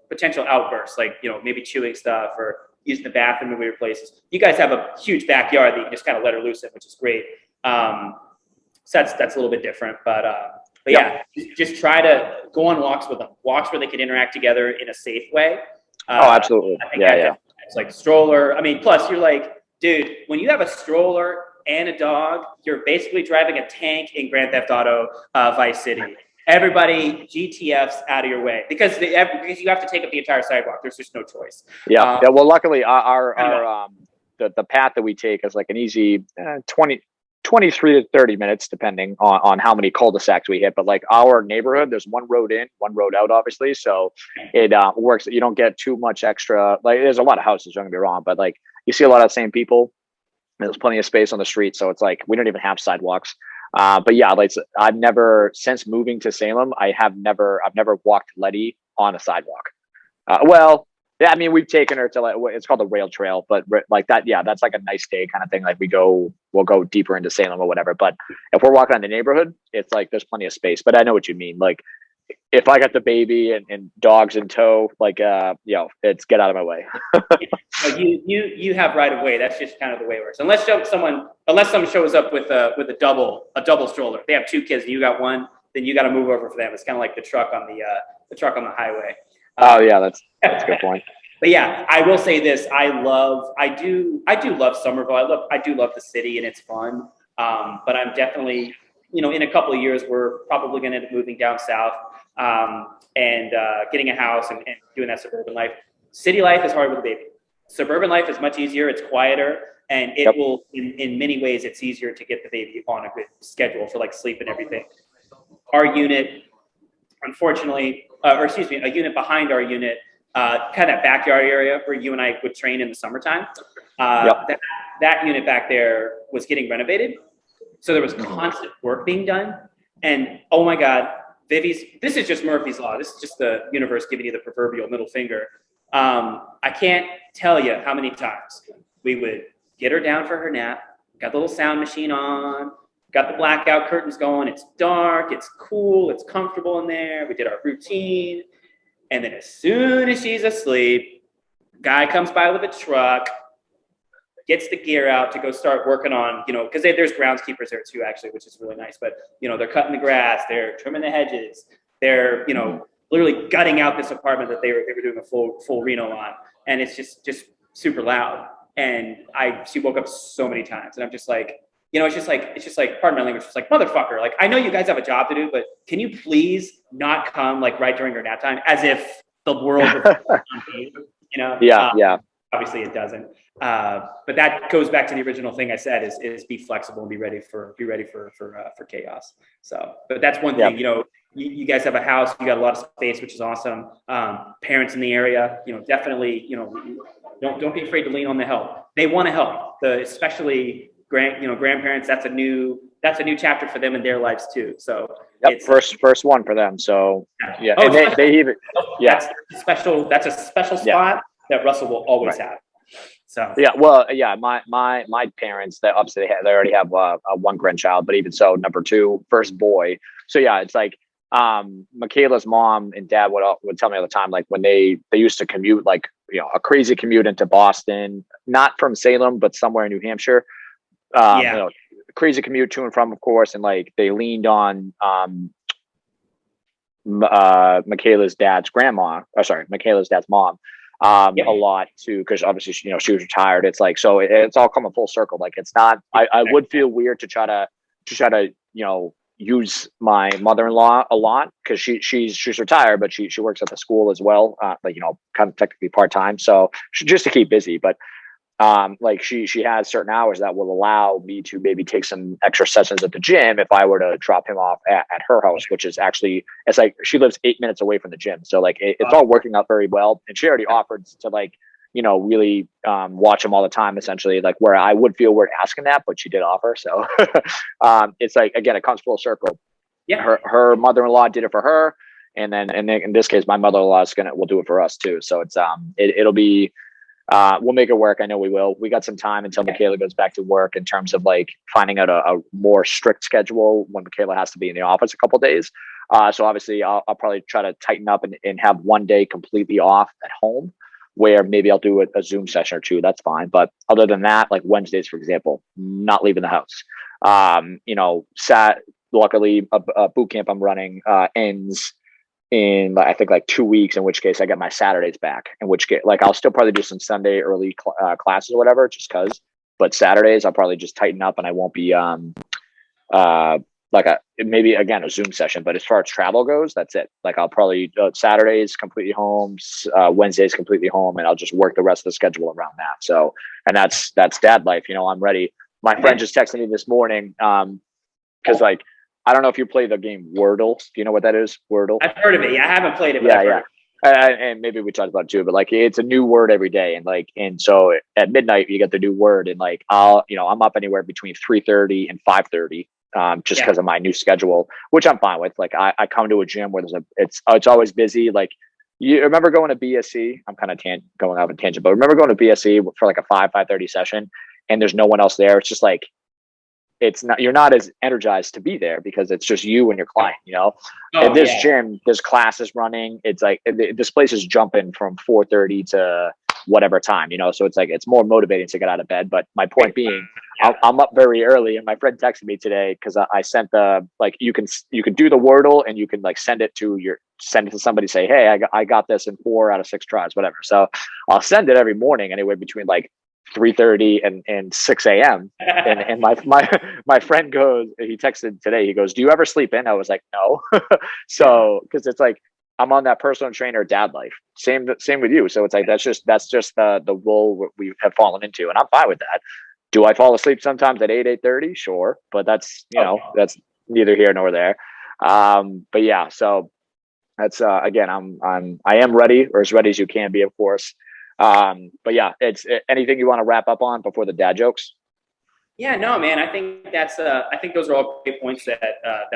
Speaker 1: potential outbursts, like maybe chewing stuff or using the bathroom in weird places. You guys have a huge backyard that you can just kind of let her loose in, which is great. So that's a little bit different, but yeah, just try to go on walks with them, walks where they can interact together in a safe way.
Speaker 2: Absolutely.
Speaker 1: It's like stroller. I mean, plus you're like, dude, when you have a stroller and a dog, you're basically driving a tank in Grand Theft Auto Vice City. Everybody, GTF's out of your way because you have to take up the entire sidewalk. There's just no choice.
Speaker 2: Yeah. Well, luckily, our the path that we take is like an easy 23 to 30 minutes, depending on how many cul-de-sacs we hit. But like our neighborhood, there's one road in, one road out, obviously. So it works. You don't get too much extra. Like there's a lot of houses, don't get me wrong, but like you see a lot of the same people. There's plenty of space on the street, so it's like we don't even have sidewalks. But yeah, like I've never, since moving to Salem, I've never walked Letty on a sidewalk. Well, yeah, I mean, we've taken her to it's called the rail trail, but like that, yeah, that's like a nice day kind of thing. Like we'll go deeper into Salem or whatever. But if we're walking on the neighborhood, it's like there's plenty of space. But I know what you mean. Like if I got the baby and dogs in tow, like it's get out of my way.
Speaker 1: You have right of way. That's just kind of the way it works. Unless someone shows up with a double stroller. If they have two kids and you got one, then you got to move over for them. It's kind of like the truck on the highway.
Speaker 2: Oh yeah, that's a good point.
Speaker 1: But yeah, I will say this: I do love Somerville. I do love the city, and it's fun. But I'm definitely, in a couple of years, we're probably going to end up moving down south, and getting a house and doing that suburban life. City life is hard with a baby. Suburban life is much easier. It's quieter, and it will, in many ways, it's easier to get the baby on a good schedule for like sleep and everything. Our unit, unfortunately, or excuse me, a unit behind our unit, kind of that backyard area where you and I would train in the summertime. That unit back there was getting renovated. So there was constant work being done. And oh my God, this is just Murphy's Law. This is just the universe giving you the proverbial middle finger. I can't tell you how many times we would get her down for her nap, got the little sound machine on, got the blackout curtains going. It's dark, it's cool, it's comfortable in there. We did our routine. And then as soon as she's asleep, guy comes by with a truck, gets the gear out to go start working on, because there's groundskeepers there too, actually, which is really nice. But, they're cutting the grass, they're trimming the hedges, they're, literally gutting out this apartment that they were doing a full reno on. And it's just super loud. And she woke up so many times, and I'm just like, it's just like, pardon my language, it's like, motherfucker, like, I know you guys have a job to do, but can you please not come like right during your nap time, as if the world was,
Speaker 2: Yeah.
Speaker 1: Obviously it doesn't. But that goes back to the original thing I said is be flexible and be ready for chaos. So, but that's one thing, you guys have a house, you got a lot of space, which is awesome. Parents in the area, definitely, don't be afraid to lean on the help. They want to help, especially grandparents. That's a new chapter for them in their lives too. So
Speaker 2: it's first one for them. So yeah,
Speaker 1: oh,
Speaker 2: and they even
Speaker 1: that's a special spot that Russell will always have. So
Speaker 2: my parents, they obviously they already have one grandchild, but even so, number two, first boy. So yeah, it's like Michaela's mom and dad would tell me all the time, like when they used to commute, like a crazy commute into Boston, not from Salem, but somewhere in New Hampshire. Crazy commute to and from, of course, and like they leaned on Michaela's dad's mom a lot too, because obviously she was retired. It's like, so it's all coming full circle. Like it's not, I would feel weird to try to use my mother-in-law a lot, because she's retired, but she works at the school as well, kind of technically part-time, so just to keep busy. But like she has certain hours that will allow me to maybe take some extra sessions at the gym if I were to drop him off at her house, which is actually, it's like she lives 8 minutes away from the gym. So like it's all working out very well. And she already offered to really watch him all the time, essentially, like where I would feel weird asking that, but she did offer. So it's like, again, it comes full circle. Yeah. Her mother-in-law did it for her. And then in this case, my mother-in-law will do it for us too. So it's it'll be, we'll make it work. I know we will. We got some time until Michaela goes back to work in terms of like finding out a more strict schedule when Michaela has to be in the office a couple of days. So obviously I'll probably try to tighten up and have one day completely off at home, where maybe I'll do a Zoom session or two. That's fine. But other than that, like Wednesdays, for example, not leaving the house. Luckily a boot camp I'm running ends in I think like 2 weeks, in which case I get my Saturdays back, in which case like I'll still probably do some Sunday early classes or whatever, just cause, but Saturdays I'll probably just tighten up and I won't be maybe again a Zoom session. But as far as travel goes, that's it. Like I'll probably Saturdays completely home, Wednesdays completely home, and I'll just work the rest of the schedule around that. So, and that's dad life. I'm ready. My friend just texted me this morning because like, I don't know if you play the game Wordle. Do you know what that is? Wordle?
Speaker 1: I've heard of it. Yeah, I haven't played it. But
Speaker 2: yeah. And maybe we talked about it too, but like it's a new word every day. And so at midnight you get the new word, and like I'm up anywhere between 3:30 and 5:30, just because of my new schedule, which I'm fine with. Like I come to a gym where it's always busy. Like you remember going to BSC? I'm kind of going off a tangent, but remember going to BSC for like a 5:30 session and there's no one else there. It's just like, you're not as energized to be there because it's just you and your client, at this gym, there's classes running. It's like, this place is jumping from 4:30 to whatever time, so it's like, it's more motivating to get out of bed. But my point being, I'm up very early, and my friend texted me today because I sent you can do the Wordle and you can like send it to send it to somebody, say, hey, I got this in 4 out of 6 tries, whatever. So I'll send it every morning, anywhere between like 3:30 and 6 a.m. And my friend goes, he texted today, he goes, do you ever sleep in? I was like, no. So, cause it's like, I'm on that personal trainer dad life. Same with you. So it's like, that's just the role we have fallen into, and I'm fine with that. Do I fall asleep sometimes at 8:30? Sure. But that's, that's neither here nor there. But yeah, so that's, again, I am ready, or as ready as you can be, of course. But yeah, anything you want to wrap up on before the dad jokes?
Speaker 1: Yeah, no, man. I think I think those are all great points that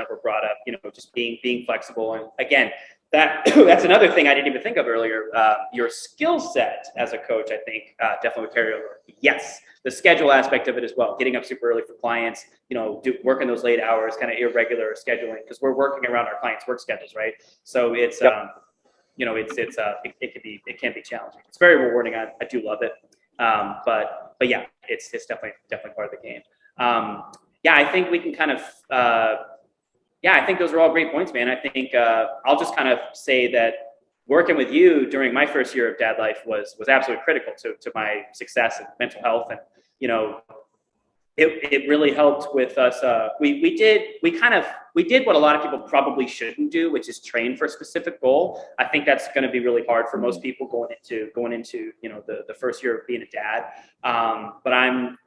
Speaker 1: were brought up. Just being flexible, and again, that's another thing I didn't even think of earlier. Your skill set as a coach, I think, definitely would carry over. Yes, the schedule aspect of it as well. Getting up super early for clients, working those late hours, kind of irregular scheduling, because we're working around our clients' work schedules, right? So it's yep. It can be challenging. It's very rewarding. I do love it. But yeah, it's definitely part of the game. Yeah, I think we can kind of, I think those are all great points, man. I think, I'll just kind of say that working with you during my first year of dad life was absolutely critical to my success and mental health. And, it really helped with us. We did what a lot of people probably shouldn't do, which is train for a specific goal. I think that's going to be really hard for most people going into the first year of being a dad. But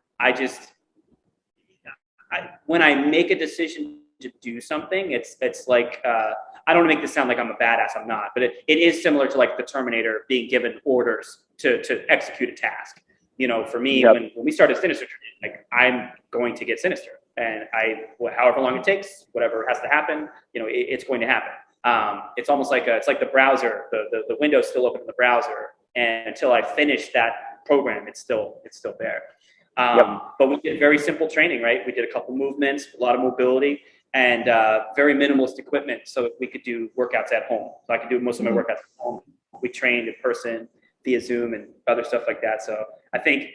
Speaker 1: when I make a decision to do something, it's like, I don't want to make this sound like I'm a badass. I'm not, but it is similar to like the Terminator being given orders to execute a task. For me, yep. when we started Sinister, like, I'm going to get Sinister, and however long it takes, whatever has to happen, it's going to happen. It's almost like it's like the browser, the window's still open in the browser, and until I finish that program, it's still there. Yep. But we did very simple training, right? We did a couple movements, a lot of mobility, and very minimalist equipment, so we could do workouts at home. So I could do most of my workouts at home. We trained in person via Zoom and other stuff like that. So I think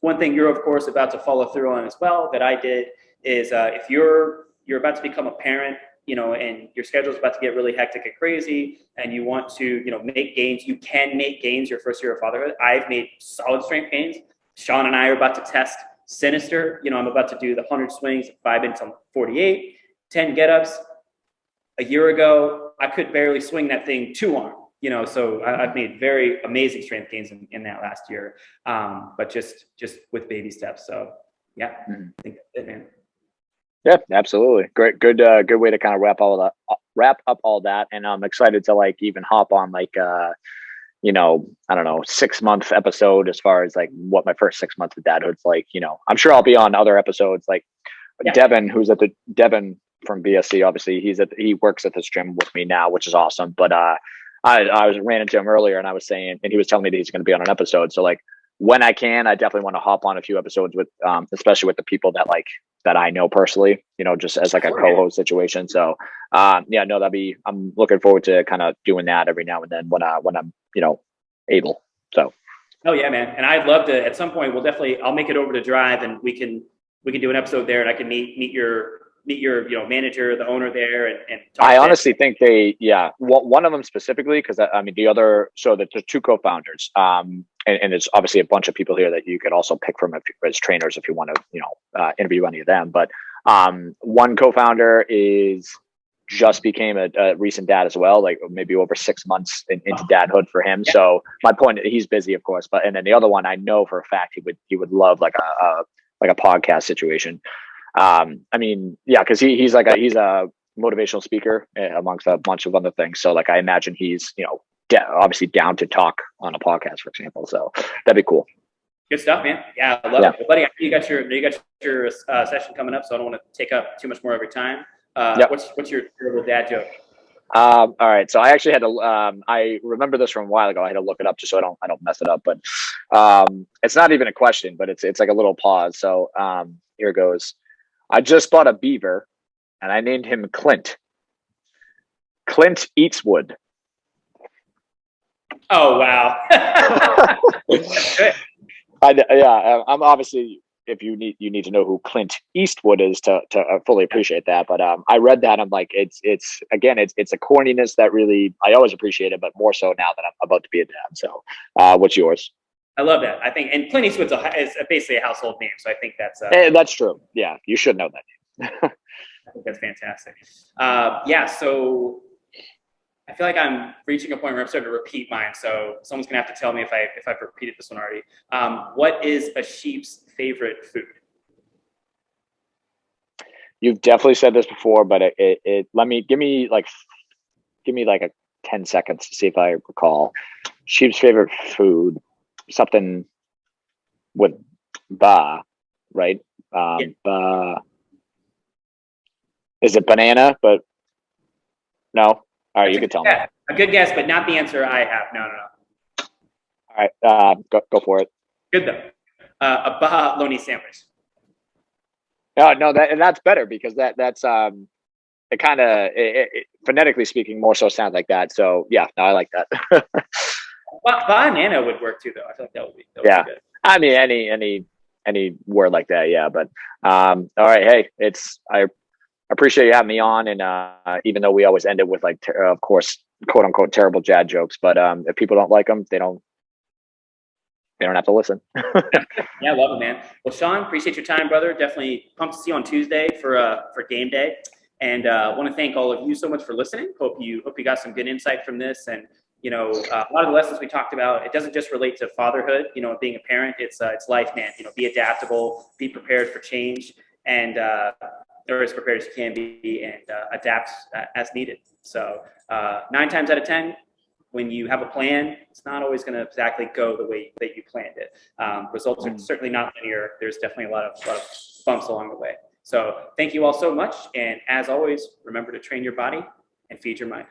Speaker 1: one thing you're, of course, about to follow through on as well that I did is if you're about to become a parent, and your schedule is about to get really hectic and crazy, and you want to, make gains, you can make gains your first year of fatherhood. I've made solid strength gains. Sean and I are about to test Sinister. I'm about to do the 100 swings, 5 minutes on 48, 10 get-ups. A year ago, I could barely swing that thing 2-arm. So I've made very amazing strength gains in that last year, but just with baby steps. So yeah, I think that's it, man.
Speaker 2: Yeah, absolutely. Great, good way to kind of wrap up all that. And I'm excited to like even hop on like, I don't know, 6-month episode as far as like what my first 6 months of dadhood's like. I'm sure I'll be on other episodes like Devin, Devin from BSC. Obviously, he works at this gym with me now, which is awesome. But I ran into him earlier, and I was saying, and he was telling me that he's going to be on an episode. So like when I can, I definitely want to hop on a few episodes with, especially with the people that I know personally, just as like a co-host situation. So yeah, no, I'm looking forward to kind of doing that every now and then when I'm able. So.
Speaker 1: Oh yeah, man. And I'd love to, at some point, I'll make it over to Drive, and we can do an episode there, and I can meet your manager, the owner there, and talk.
Speaker 2: I honestly think one of them specifically, because I mean there's 2 co-founders, and there's obviously a bunch of people here that you could also pick from as trainers if you want to interview any of them. But one co-founder just became a recent dad as well, like maybe over 6 months into dadhood for him. Yeah. So my point, he's busy, of course, and then the other one I know for a fact he would love like a podcast situation. I mean, yeah, because he's a motivational speaker amongst a bunch of other things. So like I imagine he's obviously down to talk on a podcast, for example. So that'd be cool.
Speaker 1: Good stuff, man. Yeah, I love it, buddy. You got your session coming up, so I don't want to take up too much more of your time. What's your little dad joke?
Speaker 2: All right. So I actually had to, I remember this from a while ago. I had to look it up just so I don't mess it up, but, it's not even a question, but it's like a little pause. So, here goes. I just bought a beaver and I named him Clint. Clint eats wood.
Speaker 1: Oh, wow.
Speaker 2: I'm obviously, if you need to know who Clint Eastwood is to fully appreciate that. But I read that, I'm like, it's a corniness that really I always appreciate it, but more so now that I'm about to be a dad. So, what's yours?
Speaker 1: I love that. I think, and Clint Eastwood's is basically a household name, so I think
Speaker 2: That's true. Yeah, you should know that.
Speaker 1: I think that's fantastic. Yeah, so I feel like I'm reaching a point where I'm starting to repeat mine. So someone's gonna have to tell me if I've repeated this one already. What is a sheep's favorite food?
Speaker 2: You've definitely said this before, but give me like a 10 seconds to see if I recall. Sheep's favorite food, something with ba, right?
Speaker 1: Yeah.
Speaker 2: Ba, is it banana? But no. All right, you can tell me.
Speaker 1: A good guess, but not the answer I have. No.
Speaker 2: All right, go for it.
Speaker 1: Good though. A Baja Loni sandwich.
Speaker 2: No, that's better because that's it kind of phonetically speaking more so sounds like that. So yeah, no, I like that.
Speaker 1: Banana would work too, though. I feel like that would be good.
Speaker 2: I mean, any word like that, yeah. But all right, hey, I appreciate you having me on, and even though we always end it with like, of course, quote unquote terrible dad jokes, but if people don't like them, they don't have to listen.
Speaker 1: Yeah, love it, man. Well, Sean, appreciate your time, brother. Definitely pumped to see you on Tuesday for game day, and want to thank all of you so much for listening. Hope you got some good insight from this, and a lot of the lessons we talked about. It doesn't just relate to fatherhood, being a parent. It's life, man. Be adaptable, be prepared for change, and or as prepared as you can be, and adapt as needed. So 9 times out of 10. When you have a plan, it's not always going to exactly go the way that you planned it. Results are certainly not linear. There's definitely a lot of bumps along the way. So thank you all so much. And as always, remember to train your body and feed your mind.